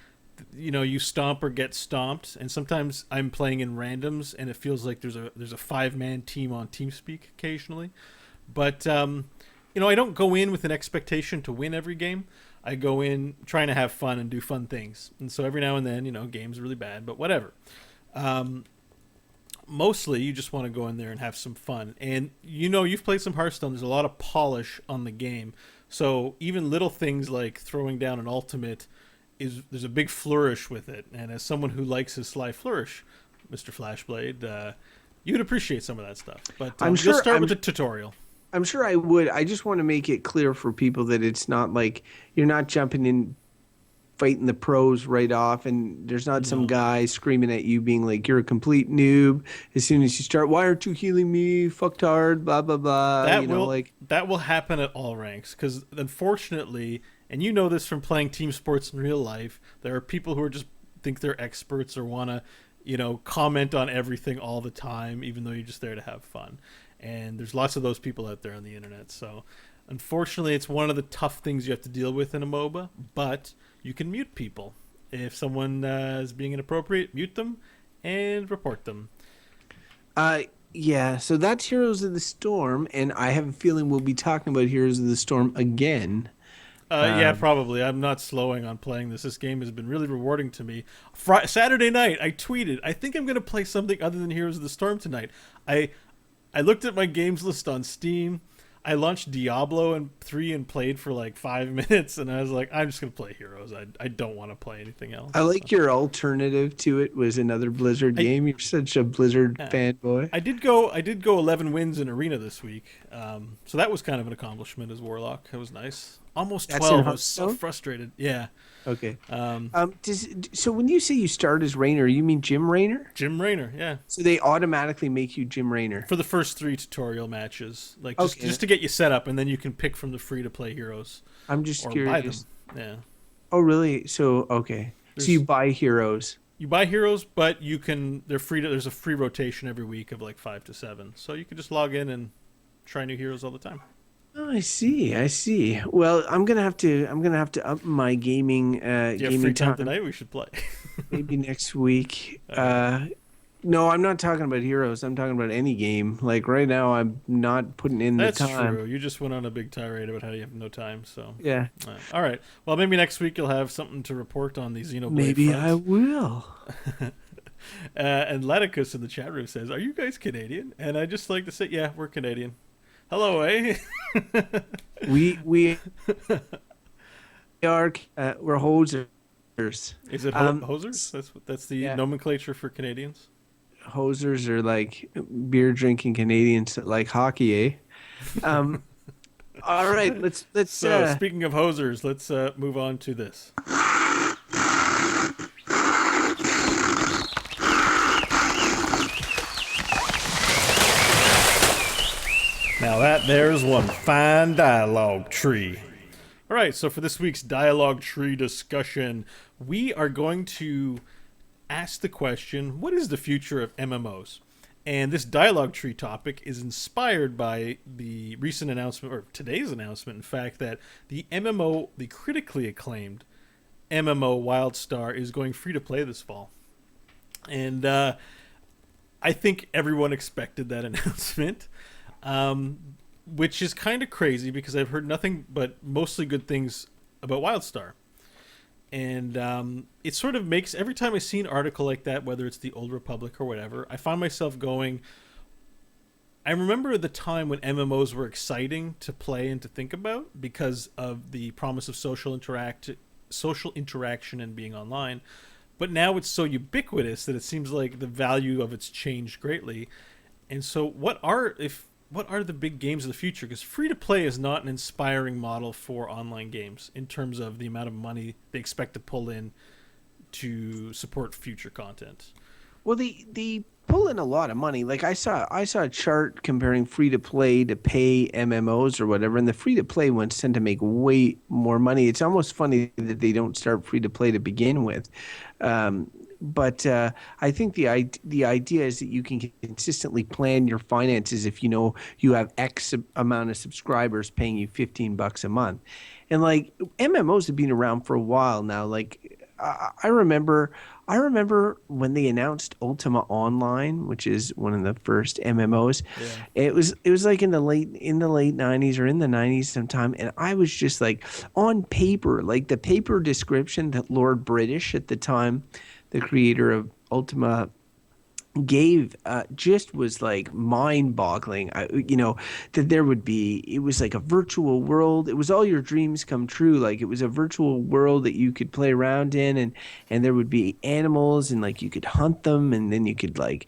you stomp or get stomped, and sometimes I'm playing in randoms, and it feels like there's a 5-man team on TeamSpeak occasionally. But I don't go in with an expectation to win every game. I go in trying to have fun and do fun things, and so every now and then, games are really bad, but whatever. Mostly you just want to go in there and have some fun. And you've played some Hearthstone, there's a lot of polish on the game. So even little things like throwing down an ultimate, there's a big flourish with it. And as someone who likes his sly flourish, Mr. Flashblade, you'd appreciate some of that stuff. But you'll start with the tutorial. I'm sure I would. I just want to make it clear for people that it's not like you're not jumping in fighting the pros right off, and there's not some guy screaming at you being like, you're a complete noob as soon as you start, why aren't you healing me, fucktard, blah blah blah. That will happen at all ranks, because unfortunately, and you know this from playing team sports in real life, there are people who are just think they're experts or want to comment on everything all the time, even though you're just there to have fun. And there's lots of those people out there on the internet. So unfortunately, it's one of the tough things you have to deal with in a MOBA, but you can mute people. If someone is being inappropriate, mute them and report them. Yeah, so that's Heroes of the Storm, and I have a feeling we'll be talking about Heroes of the Storm again. Yeah, probably. I'm not slowing on playing this. This game has been really rewarding to me. Saturday night, I tweeted, I think I'm going to play something other than Heroes of the Storm tonight. I looked at my games list on Steam. I launched Diablo 3 and played for like 5 minutes, and I was like, I'm just going to play Heroes. I don't want to play anything else. I like your alternative to it was another Blizzard game. You're such a Blizzard fanboy. I did go 11 wins in Arena this week, so that was kind of an accomplishment as Warlock. It was nice. Almost 12. I was so frustrated. Yeah. Okay. Um, So when you say you start as Rainer, you mean Jim Raynor? Jim Raynor, yeah. So they automatically make you Jim Raynor. For the first 3 tutorial matches, like Okay. just to get you set up, and then you can pick from the free to play heroes I'm just or curious. buy them. Yeah. Oh, really? So okay. So you buy heroes. You buy heroes, but you can. They're free. There's a free rotation every week of like 5 to 7, so you can just log in and try new heroes all the time. Oh, I see. I see. Well, I'm gonna have to up my gaming Do you have gaming free time time tonight? We should play. maybe next week. No, I'm not talking about heroes. I'm talking about any game. Like right now, I'm not putting in That's the time. true. You just went on a big tirade about how you have no time. So Yeah. all right. Well, maybe next week you'll have something to report on the Xenoblade Maybe front. I will. And Laticus in the chat room says, "Are you guys Canadian?" And I just like to say, "Yeah, we're Canadian." Hello, eh? We are we're hosers. Is it hosers? That's the yeah. nomenclature for Canadians. Hosers are like beer drinking Canadians that like hockey, eh? All right, let's. So speaking of hosers, let's move on to this. Now there's one fine dialogue tree. All right, so for this week's dialogue tree discussion, we are going to ask the question, what is the future of MMOs? And this dialogue tree topic is inspired by the recent announcement, or today's announcement, in fact, that the MMO, the critically acclaimed MMO WildStar, is going free to play this fall. And I think everyone expected that announcement. Which is kind of crazy because I've heard nothing but mostly good things about WildStar. And it sort of makes, every time I see an article like that, whether it's the Old Republic or whatever, I find myself going, I remember the time when MMOs were exciting to play and to think about because of the promise of social interaction and being online. But now it's so ubiquitous that it seems like the value of it's changed greatly. And so what are the big games of the future? Because free-to-play is not an inspiring model for online games in terms of the amount of money they expect to pull in to support future content. Well, they pull in a lot of money. Like I saw a chart comparing free-to-play to pay MMOs or whatever, and the free-to-play ones tend to make way more money. It's almost funny that they don't start free-to-play to begin with. But I think the idea is that you can consistently plan your finances if you know you have X amount of subscribers paying you $15 a month. And like MMOs have been around for a while now. Like I remember when they announced Ultima Online, which is one of the first MMOs. Yeah. It was like in the late 90s or in the 90s sometime, and I was just like, on paper, like the paper description that Lord British at the time, the creator of Ultima, gave just was like mind-boggling. That there would be, it was like a virtual world. It was all your dreams come true. Like it was a virtual world that you could play around in, and there would be animals, and like you could hunt them, and then you could like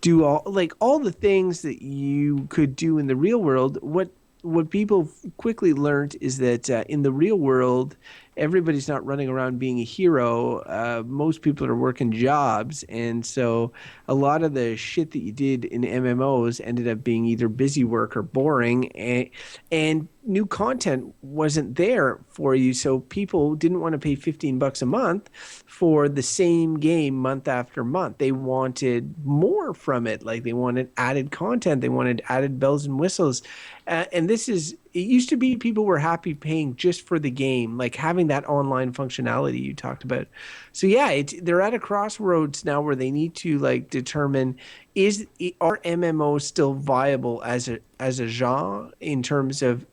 do all the things that you could do in the real world. What people quickly learned is that in the real world, everybody's not running around being a hero. Most people are working jobs. And so a lot of the shit that you did in MMOs ended up being either busy work or boring. And new content wasn't there for you. So people didn't want to pay $15 a month for the same game month after month. They wanted more from it. Like they wanted added content. They wanted added bells and whistles. And it used to be people were happy paying just for the game, like having that online functionality you talked about. So yeah, they're at a crossroads now where they need to like determine, are MMOs still viable as a genre in terms of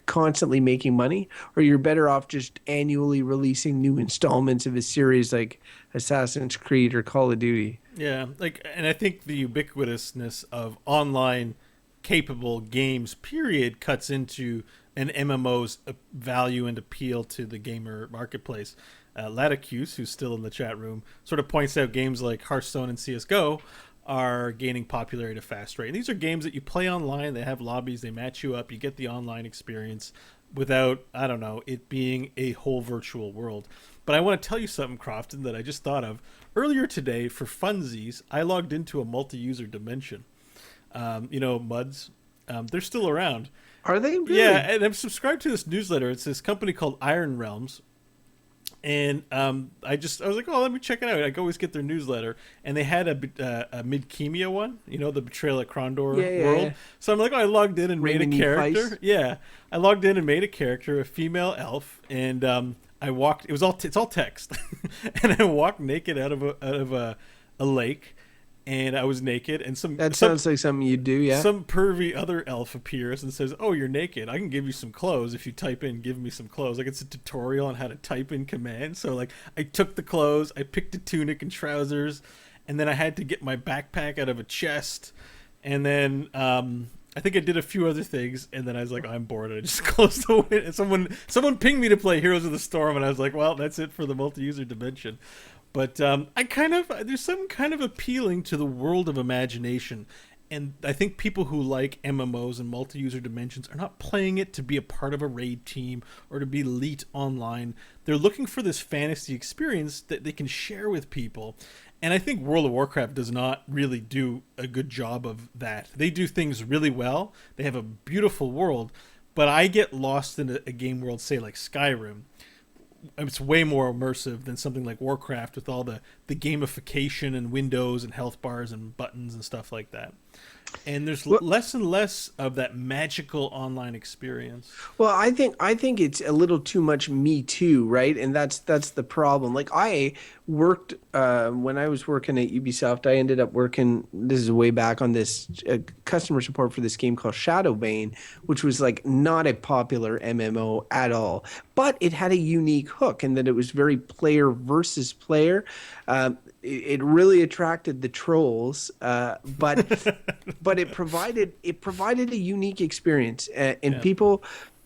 constantly making money, or you're better off just annually releasing new installments of a series like Assassin's Creed or Call of Duty. Yeah, and I think the ubiquitousness of online capable games period cuts into an MMO's value and appeal to the gamer marketplace. Laticus, who's still in the chat room, sort of points out games like Hearthstone and CSGO are gaining popularity at a fast rate. And these are games that you play online. They have lobbies. They match you up. You get the online experience. without, I don't know, it being a whole virtual world. But I want to tell you something, Crofton, that I just thought of. Earlier today, for funsies, I logged into a multi-user dimension. MUDs. They're still around. Are they really? Yeah, and I'm subscribed to this newsletter. It's this company called Iron Realms. And I was like, oh, let me check it out. I always get their newsletter, and they had a Midkemia one, the Betrayal at Krondor world. Yeah. So I'm like, oh, I logged in and made a Rainy character. Feist. Yeah, I logged in and made a character, a female elf, and I walked. It's all text, and I walked naked out of a lake. And I was naked, and sounds like something you do, yeah. Some pervy other elf appears and says, "Oh, you're naked. I can give you some clothes if you type in 'give me some clothes.'" Like, it's a tutorial on how to type in commands. So like, I took the clothes, I picked a tunic and trousers, and then I had to get my backpack out of a chest, and then I think I did a few other things, and then I was like, I'm bored. And I just closed the window. And someone pinged me to play Heroes of the Storm, and I was like, well, that's it for the multi-user dimension. But there's something kind of appealing to the world of imagination. And I think people who like MMOs and multi-user dimensions are not playing it to be a part of a raid team or to be elite online. They're looking for this fantasy experience that they can share with people. And I think World of Warcraft does not really do a good job of that. They do things really well. They have a beautiful world. But I get lost in a game world, say like Skyrim. It's way more immersive than something like Warcraft with all the gamification and windows and health bars and buttons and stuff like that. And there's less and less of that magical online experience. Well, I think it's a little too much Me Too, right? And that's the problem. Like, I worked when I was working at Ubisoft. I ended up working. This is way back on this customer support for this game called Shadowbane, which was like not a popular MMO at all, but it had a unique hook in that it was very player versus player. It really attracted the trolls, but it provided a unique experience, and people.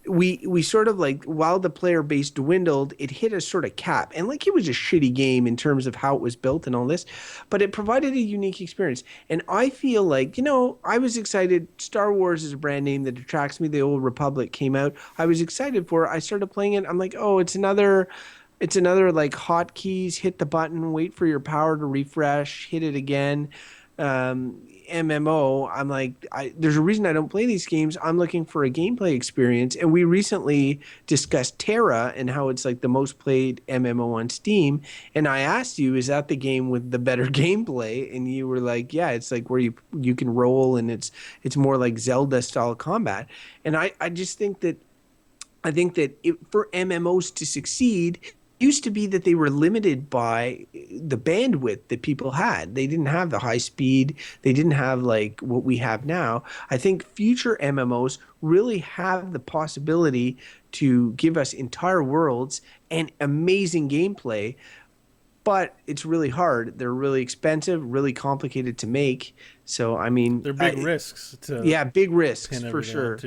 We sort of like, while the player base dwindled, it hit a sort of cap, and like, it was a shitty game in terms of how it was built and all this, but it provided a unique experience. And I feel like, I was excited. Star Wars is a brand name that attracts me. The Old Republic came out. I was excited for it. I started playing it. I'm like, oh, it's another like hotkeys, hit the button, wait for your power to refresh, hit it again. MMO. I'm like, there's a reason I don't play these games. I'm looking for a gameplay experience. And we recently discussed Terra and how it's like the most played MMO on Steam. And I asked you, is that the game with the better gameplay? And you were like, yeah, it's like where you can roll, and it's more like Zelda style combat. And I just think that for MMOs to succeed, used to be that they were limited by the bandwidth that people had. They didn't have the high speed. They didn't have like what we have now. I think future MMOs really have the possibility to give us entire worlds and amazing gameplay, but it's really hard. They're really expensive, really complicated to make. So, I mean, they're big risks. Big risks for sure.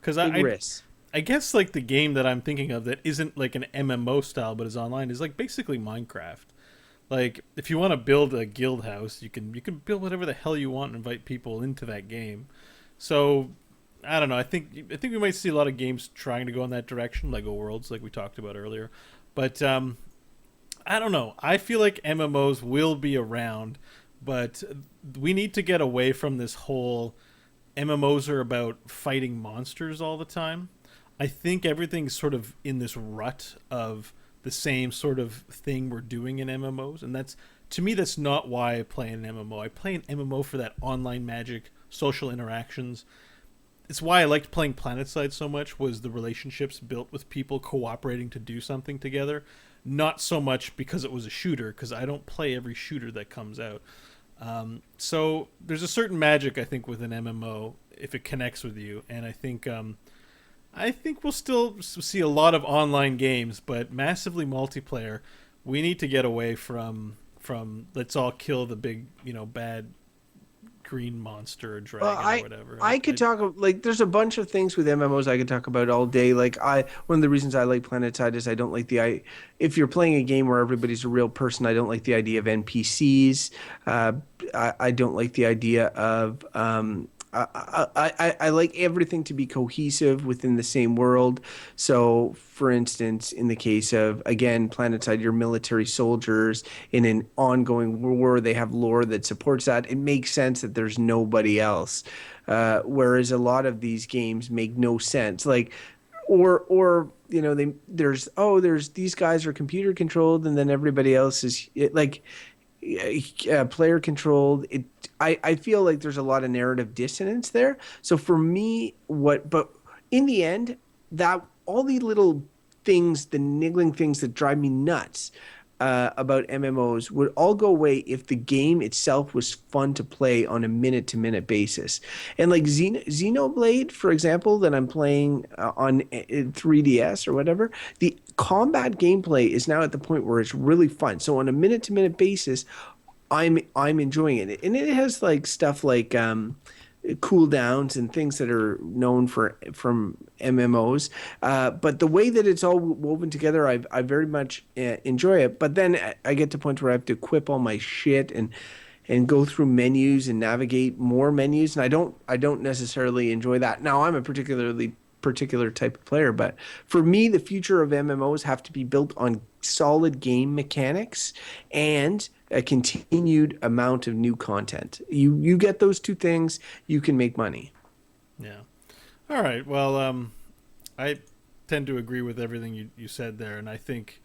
Because risks. I guess like the game that I'm thinking of that isn't like an MMO style but is online is like basically Minecraft. Like, if you want to build a guild house, you can build whatever the hell you want and invite people into that game. So I don't know. I think we might see a lot of games trying to go in that direction, Lego Worlds, like we talked about earlier. But I don't know. I feel like MMOs will be around, but we need to get away from this whole MMOs are about fighting monsters all the time. I think everything's sort of in this rut of the same sort of thing we're doing in MMOs, and to me that's not why I play an MMO. I play an MMO for that online magic, social interactions. It's why I liked playing PlanetSide so much, was the relationships built with people cooperating to do something together. Not so much because it was a shooter, because I don't play every shooter that comes out. So there's a certain magic, I think, with an MMO if it connects with you, and I think we'll still see a lot of online games, but massively multiplayer. We need to get away from let's all kill the big, bad green monster or dragon or whatever. I could talk, like, there's a bunch of things with MMOs I could talk about all day. Like, one of the reasons I like PlanetSide is I don't like if you're playing a game where everybody's a real person, I don't like the idea of NPCs. I don't like the idea of I like everything to be cohesive within the same world. So, for instance, in the case of, again, PlanetSide, your military soldiers in an ongoing war, they have lore that supports that. It makes sense that there's nobody else. Whereas a lot of these games make no sense. Like, or there's these guys are computer controlled and then everybody else is player controlled. I feel like there's a lot of narrative dissonance there. So for me, but in the end, that all the little things, the niggling things that drive me nuts about MMOs would all go away if the game itself was fun to play on a minute to minute basis. And like Xenoblade, for example, that I'm playing on 3DS or whatever, the combat gameplay is now at the point where it's really fun. So on a minute to minute basis, I'm enjoying it, and it has like stuff like cooldowns and things that are known from MMOs. But the way that it's all woven together, I very much enjoy it. But then I get to a point where I have to equip all my shit and go through menus and navigate more menus, and I don't necessarily enjoy that. Now I'm a particular type of player, but for me, the future of MMOs have to be built on solid game mechanics and a continued amount of new content. You get those two things, you can make money. Yeah. All right. Well, I tend to agree with everything you said there, and I think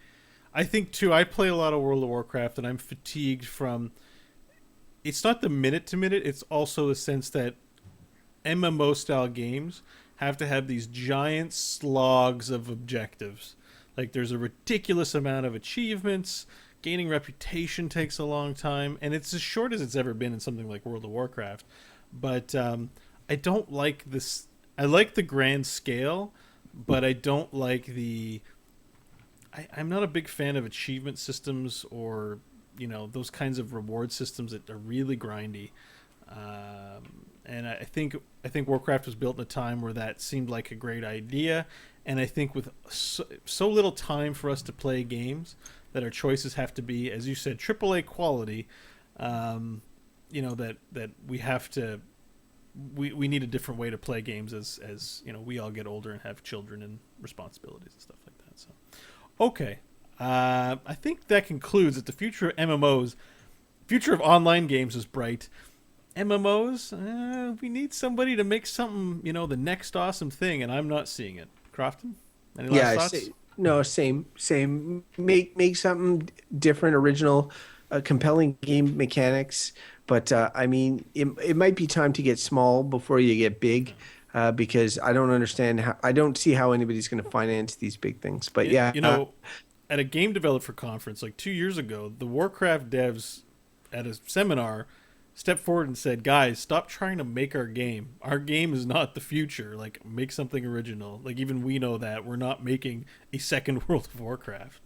too. I play a lot of World of Warcraft, and I'm fatigued from. It's not the minute to minute. It's also the sense that MMO style games have to have these giant slogs of objectives. Like there's a ridiculous amount of achievements. Gaining reputation takes a long time, and it's as short as it's ever been in something like World of Warcraft. But I don't like this. I like the grand scale, but I don't like the. I'm not a big fan of achievement systems or those kinds of reward systems that are really grindy. And I think Warcraft was built in a time where that seemed like a great idea, and I think with so little time for us to play games, that our choices have to be, as you said, AAA quality. That we have to. We need a different way to play games as we all get older and have children and responsibilities and stuff like that. So, okay, I think that concludes that the future of MMOs, future of online games is bright. MMOs, we need somebody to make something, the next awesome thing, and I'm not seeing it. Crofton, any last thoughts? No, same. Make something different, original, compelling game mechanics. But I mean, it might be time to get small before you get big, because I don't see how anybody's going to finance these big things. But yeah, at a game developer conference like 2 years ago, the Warcraft devs at a seminar stepped forward and said, guys, stop trying to make our game. Our game is not the future. Like, make something original. Like, even we know that. We're not making a second World of Warcraft.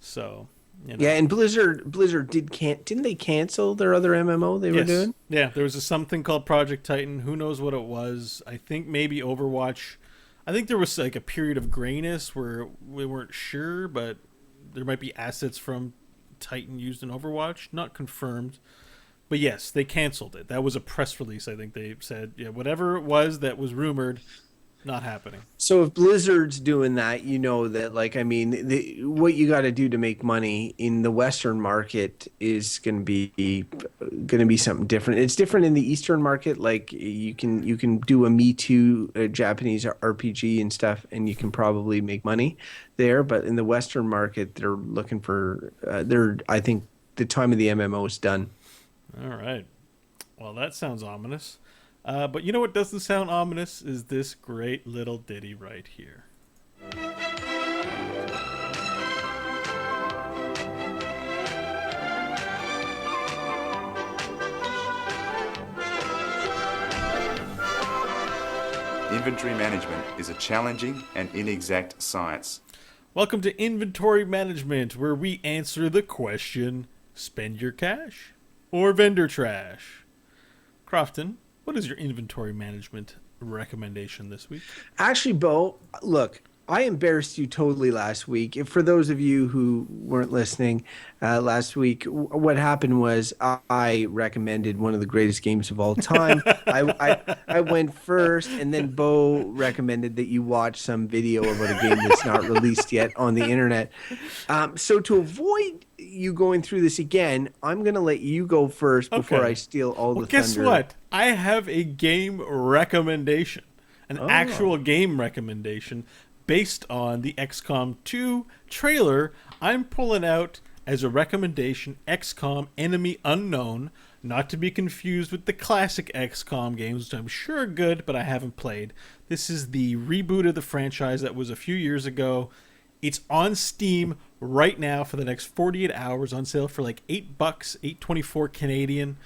So, Yeah, and Blizzard didn't they cancel their other MMO they were doing? Yeah, there was something called Project Titan. Who knows what it was? I think maybe Overwatch. I think there was like a period of grayness where we weren't sure, but there might be assets from Titan used in Overwatch. Not confirmed. But yes, they canceled it. That was a press release. I think they said, whatever it was that was rumored, not happening. So if Blizzard's doing that, what you got to do to make money in the Western market is going to be something different. It's different in the Eastern market. Like you can do a Me Too Japanese RPG and stuff, and you can probably make money there. But in the Western market, they're looking for. I think the time of the MMO is done. All right. Well, that sounds ominous. But you know what doesn't sound ominous is this great little ditty right here. Inventory management is a challenging and inexact science. Welcome to Inventory Management, where we answer the question, spend your cash or vendor trash. Crofton, what is your inventory management recommendation this week? Actually, Bo, look, I embarrassed you totally last week. For those of you who weren't listening last week, what happened was I recommended one of the greatest games of all time. I went first, and then Bo recommended that you watch some video about a game that's not released yet on the internet. So to avoid you going through this again, I'm going to let you go first before I steal all the thunder. Guess what? I have a game recommendation, an actual game recommendation based on the XCOM 2 trailer. I'm pulling out as a recommendation XCOM Enemy Unknown, not to be confused with the classic XCOM games, which I'm sure are good, but I haven't played. This is the reboot of the franchise that was a few years ago. It's on Steam right now for the next 48 hours, on sale for like $8, $8.24 Canadian.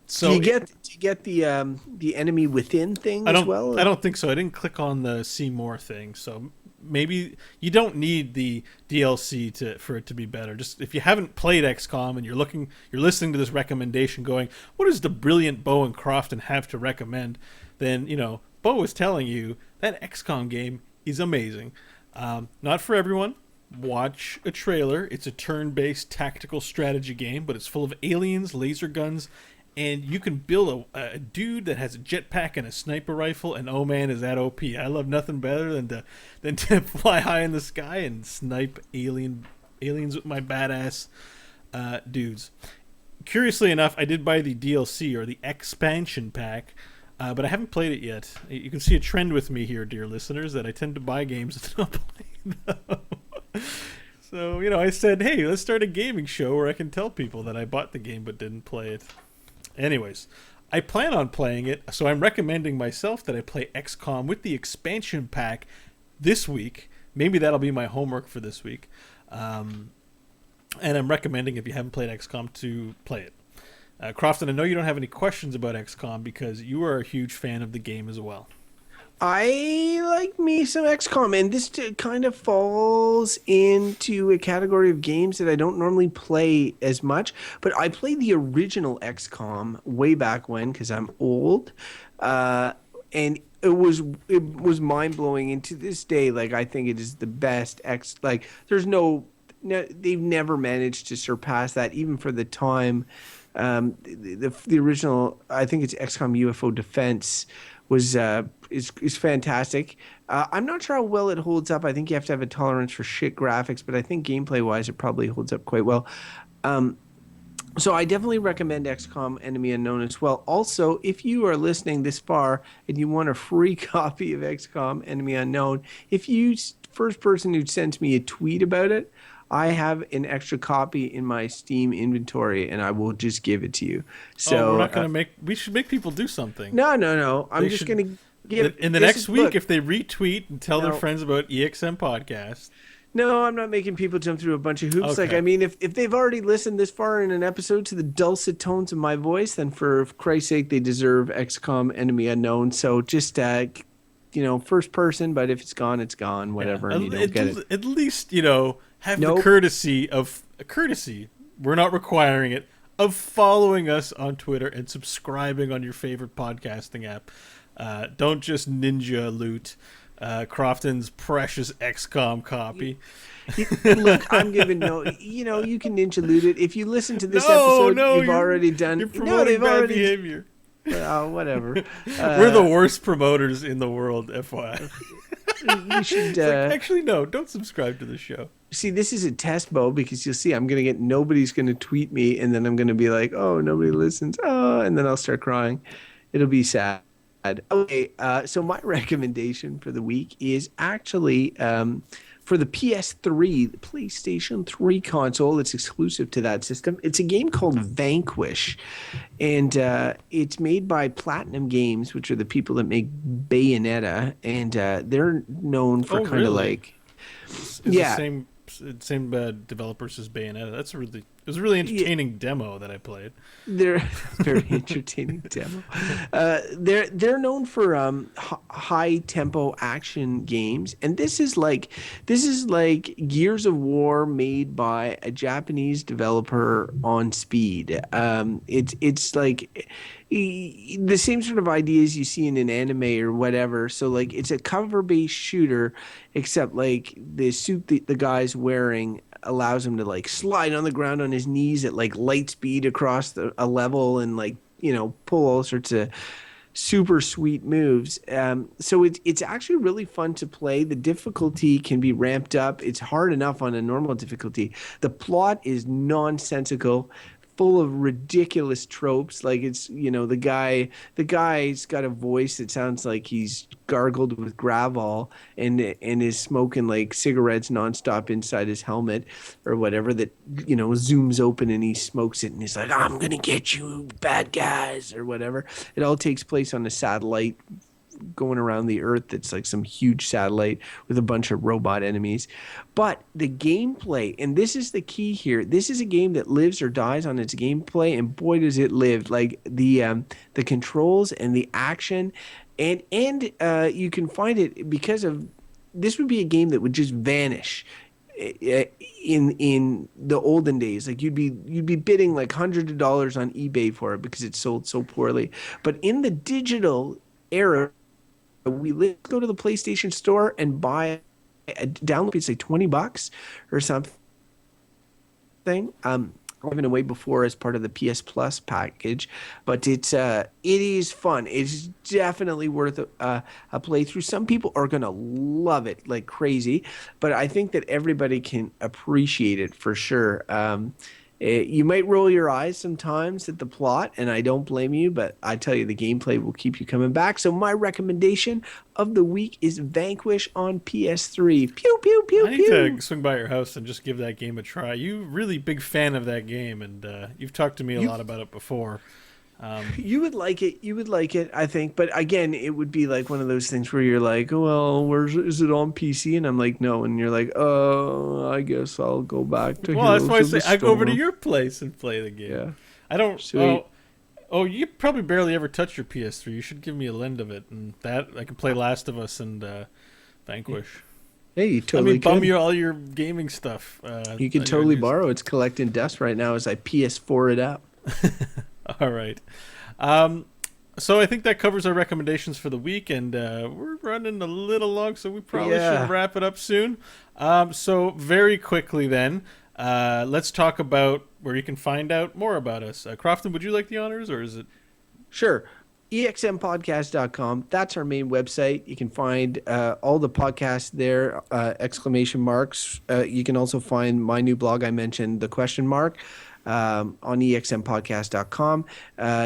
So do you get the Enemy Within thing as well? I don't think so. I didn't click on the see more thing, so maybe you don't need the DLC for it to be better. Just if you haven't played XCOM and you're listening to this recommendation, going, "What does the brilliant Bo and Crofton have to recommend?" Then Bo is telling you that XCOM game is amazing. Not for everyone. Watch a trailer. It's a turn-based tactical strategy game, but it's full of aliens, laser guns. And you can build a dude that has a jetpack and a sniper rifle, and oh man, is that OP. I love nothing better than to fly high in the sky and snipe aliens with my badass dudes. Curiously enough, I did buy the DLC, or the expansion pack, but I haven't played it yet. You can see a trend with me here, dear listeners, that I tend to buy games and not play them. So, I said, hey, let's start a gaming show where I can tell people that I bought the game but didn't play it. Anyways, I plan on playing it, so I'm recommending myself that I play XCOM with the expansion pack this week. Maybe that'll be my homework for this week. And I'm recommending, if you haven't played XCOM, to play it. Crofton, I know you don't have any questions about XCOM because you are a huge fan of the game as well. I like me some XCOM, and this kind of falls into a category of games that I don't normally play as much, but I played the original XCOM way back when because I'm old, and it was mind-blowing, and to this day, like, I think it is the best there's no, they've never managed to surpass that, even for the time. The original, I think it's XCOM UFO Defense, is fantastic. I'm not sure how well it holds up. I think you have to have a tolerance for shit graphics, but I think gameplay-wise it probably holds up quite well. So I definitely recommend XCOM Enemy Unknown as well. Also, if you are listening this far and you want a free copy of XCOM Enemy Unknown, if you first person who sends me a tweet about it, I have an extra copy in my Steam inventory, and I will just give it to you. So we're not going to we should make people do something. No. I'm just going to give in the next week, if they retweet and tell their friends about EXM podcast. No, I'm not making people jump through a bunch of hoops. Okay. Like, I mean, if they've already listened this far in an episode to the dulcet tones of my voice, then for Christ's sake, they deserve XCOM Enemy Unknown. So just, first person, but if it's gone, it's gone, whatever, and you don't get it. At least, have the courtesy, we're not requiring it, of following us on Twitter and subscribing on your favorite podcasting app. Don't just ninja loot Crofton's precious XCOM copy. Look, I'm giving you can ninja loot it. If you listen to this episode, you've already done. You're promoting bad behavior. Whatever. We're the worst promoters in the world, FYI. You should actually no. Don't subscribe to the show. See, this is a test, Bo, because you'll see I'm gonna get nobody's gonna tweet me, and then I'm gonna be like, oh, nobody listens. Oh, and then I'll start crying. It'll be sad. Okay, so my recommendation for the week is actually for the PS3, the PlayStation 3 console. It's exclusive to that system. It's a game called Vanquish, and it's made by Platinum Games, which are the people that make Bayonetta, and they're known for kind of like... It's the same developers as Bayonetta. That's a really It was a really entertaining demo that I played. They're very entertaining demo. They're known for high tempo action games, and this is like Gears of War made by a Japanese developer on speed. It's like the same sort of ideas you see in an anime or whatever. So like it's a cover based shooter, except like the suit the guy's wearing allows him to like slide on the ground on his knees at like light speed across a level and like pull all sorts of super sweet moves. So it's actually really fun to play. The difficulty can be ramped up. It's hard enough on a normal difficulty. The plot is nonsensical, full of ridiculous tropes. Like it's the guy's got a voice that sounds like he's gargled with Gravol and is smoking like cigarettes nonstop inside his helmet or whatever that zooms open and he smokes it and he's like, I'm gonna get you bad guys or whatever. It all takes place on a satellite going around the earth that's like some huge satellite with a bunch of robot enemies. But the gameplay, and this is the key here, this is a game that lives or dies on its gameplay, and boy does it live. Like the controls and the action, and you can find it because of this would be a game that would just vanish in the olden days. Like you'd be bidding like hundreds of dollars on eBay for it because it sold so poorly. But in the digital era, let's go to the PlayStation Store and buy a download. It's like $20 or something. Given away before as part of the PS Plus package, but it is fun. It's definitely worth a playthrough. Some people are gonna love it like crazy, but I think that everybody can appreciate it for sure. You might roll your eyes sometimes at the plot, and I don't blame you, but I tell you, the gameplay will keep you coming back. So my recommendation of the week is Vanquish on PS3. Pew, pew, pew, I need to swing by your house and just give that game a try. You're really big fan of that game, and you've talked to me a lot about it before. You would like it, I think. But again, it would be like one of those things where you're like, well, is it on PC? And I'm like, no. And you're like, oh, I guess I'll go back to Well, that's why I Heroes of say the I go over to Storm. your place and play the game. Yeah. I don't. Sweet. Oh, you probably barely ever touch your PS3. You should give me a lend of it, and that I can play Last of Us and Vanquish. Hey, you totally bum could. you all your gaming stuff. You can totally borrow. It's collecting dust right now as I PS4 it up. All right. So I think that covers our recommendations for the week, and we're running a little long, so we probably should wrap it up soon. So very quickly then, let's talk about where you can find out more about us. Crofton, would you like the honors, or is it? Sure. EXMpodcast.com. That's our main website. You can find all the podcasts there, exclamation marks. You can also find my new blog I mentioned, the question mark, on exmpodcast.com.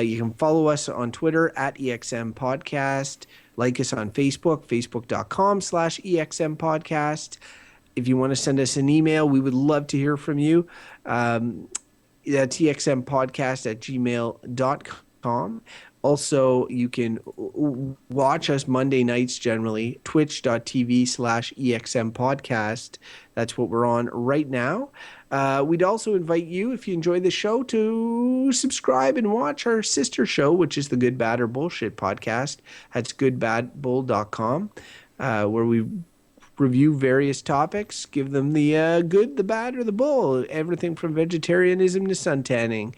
You can follow us on Twitter at exmpodcast. Like us on Facebook, facebook.com/exmpodcast. If you want to send us an email, we would love to hear from you. That's exmpodcast@gmail.com. Also, you can watch us Monday nights generally, twitch.tv/exmpodcast. That's what we're on right now. We'd also invite you, if you enjoy the show, to subscribe and watch our sister show, which is the Good, Bad, or Bullshit podcast. That's goodbadbull.com, where we review various topics, give them the good, the bad, or the bull, everything from vegetarianism to suntanning.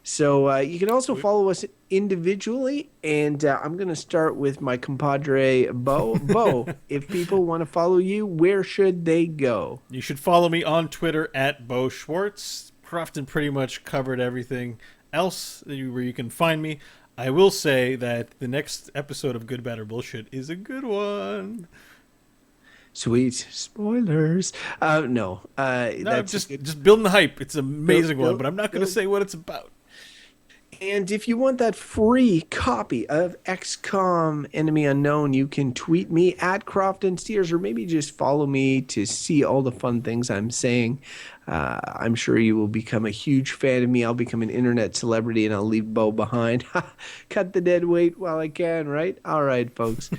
So you can also follow us individually, and I'm going to start with my compadre, Bo. Bo, if people want to follow you, where should they go? You should follow me on Twitter at Bo Schwartz. Crofton pretty much covered everything else where you can find me. I will say that the next episode of Good, Bad, or Bullshit is a good one. Sweet spoilers. No, that's just building the hype. It's an amazing one, but I'm not going to say what it's about. And if you want that free copy of XCOM Enemy Unknown, you can tweet me at Crofton Steers, or maybe just follow me to see all the fun things I'm saying. I'm sure you will become a huge fan of me. I'll become an internet celebrity, and I'll leave Bo behind. Cut the dead weight while I can, right? All right, folks.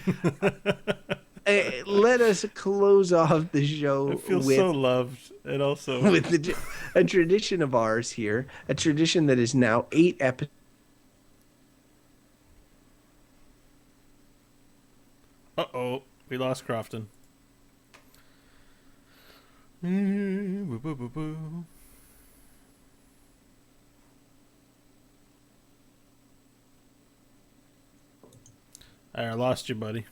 let us close off the show I feel with so loved, and also with a tradition of ours here, a tradition that is now 8 episodes. Uh-oh, we lost Crofton. I lost you, buddy.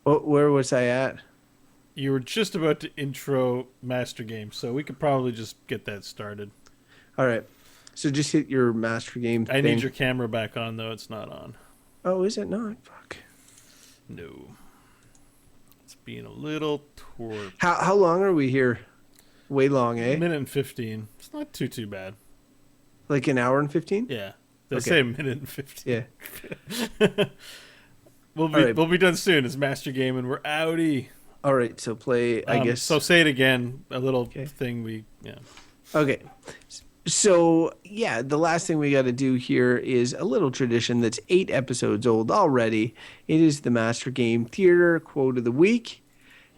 Where was I at? You were just about to intro Master Game, so we could probably just get that started. All right. So just hit your master game I thing. need your camera back on, though. It's not on. Oh, is it not? Fuck. No. It's being a little torped. How long are we here? Way long, eh? A minute and 15. It's not too bad. Like an hour and 15? Yeah. They Okay. say a minute and 15. Yeah. We'll be done soon. It's Master Game, and we're outie. All right. So play, I guess. So say it again. A little Okay. thing Okay. So, yeah, the last thing we got to do here is a little tradition that's 8 episodes old already. It is the Master Game Theater Quote of the Week.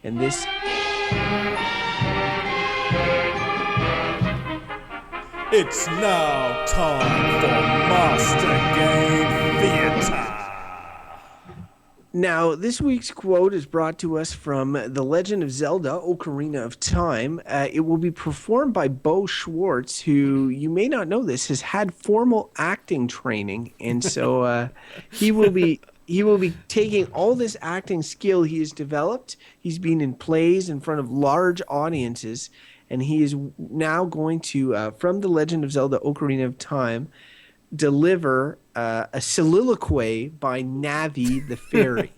And this... It's now time for Master Game Theater. Now, this week's quote is brought to us from The Legend of Zelda: Ocarina of Time. It will be performed by Bo Schwartz, who, you may not know this, has had formal acting training. And so he will be taking all this acting skill he has developed. He's been in plays in front of large audiences, and he is now going to, from The Legend of Zelda: Ocarina of Time, deliver a soliloquy by Navi the fairy.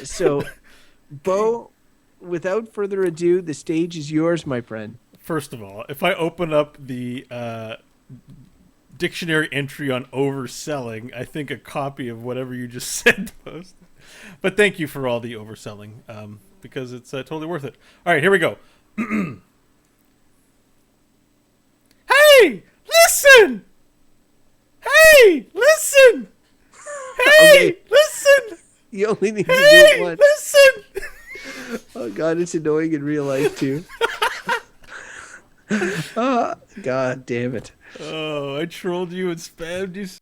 So, Bo, without further ado, the stage is yours, my friend. First of all, if I open up the dictionary entry on overselling, I think a copy of whatever you just said posted. But thank you for all the overselling, because it's totally worth it. All right, here we go. Hey, listen! Hey, listen! Hey, Okay. listen! You only need to do Hey, it once. listen! Oh, God, it's annoying in real life, too. God damn it. Oh, I trolled you and spammed you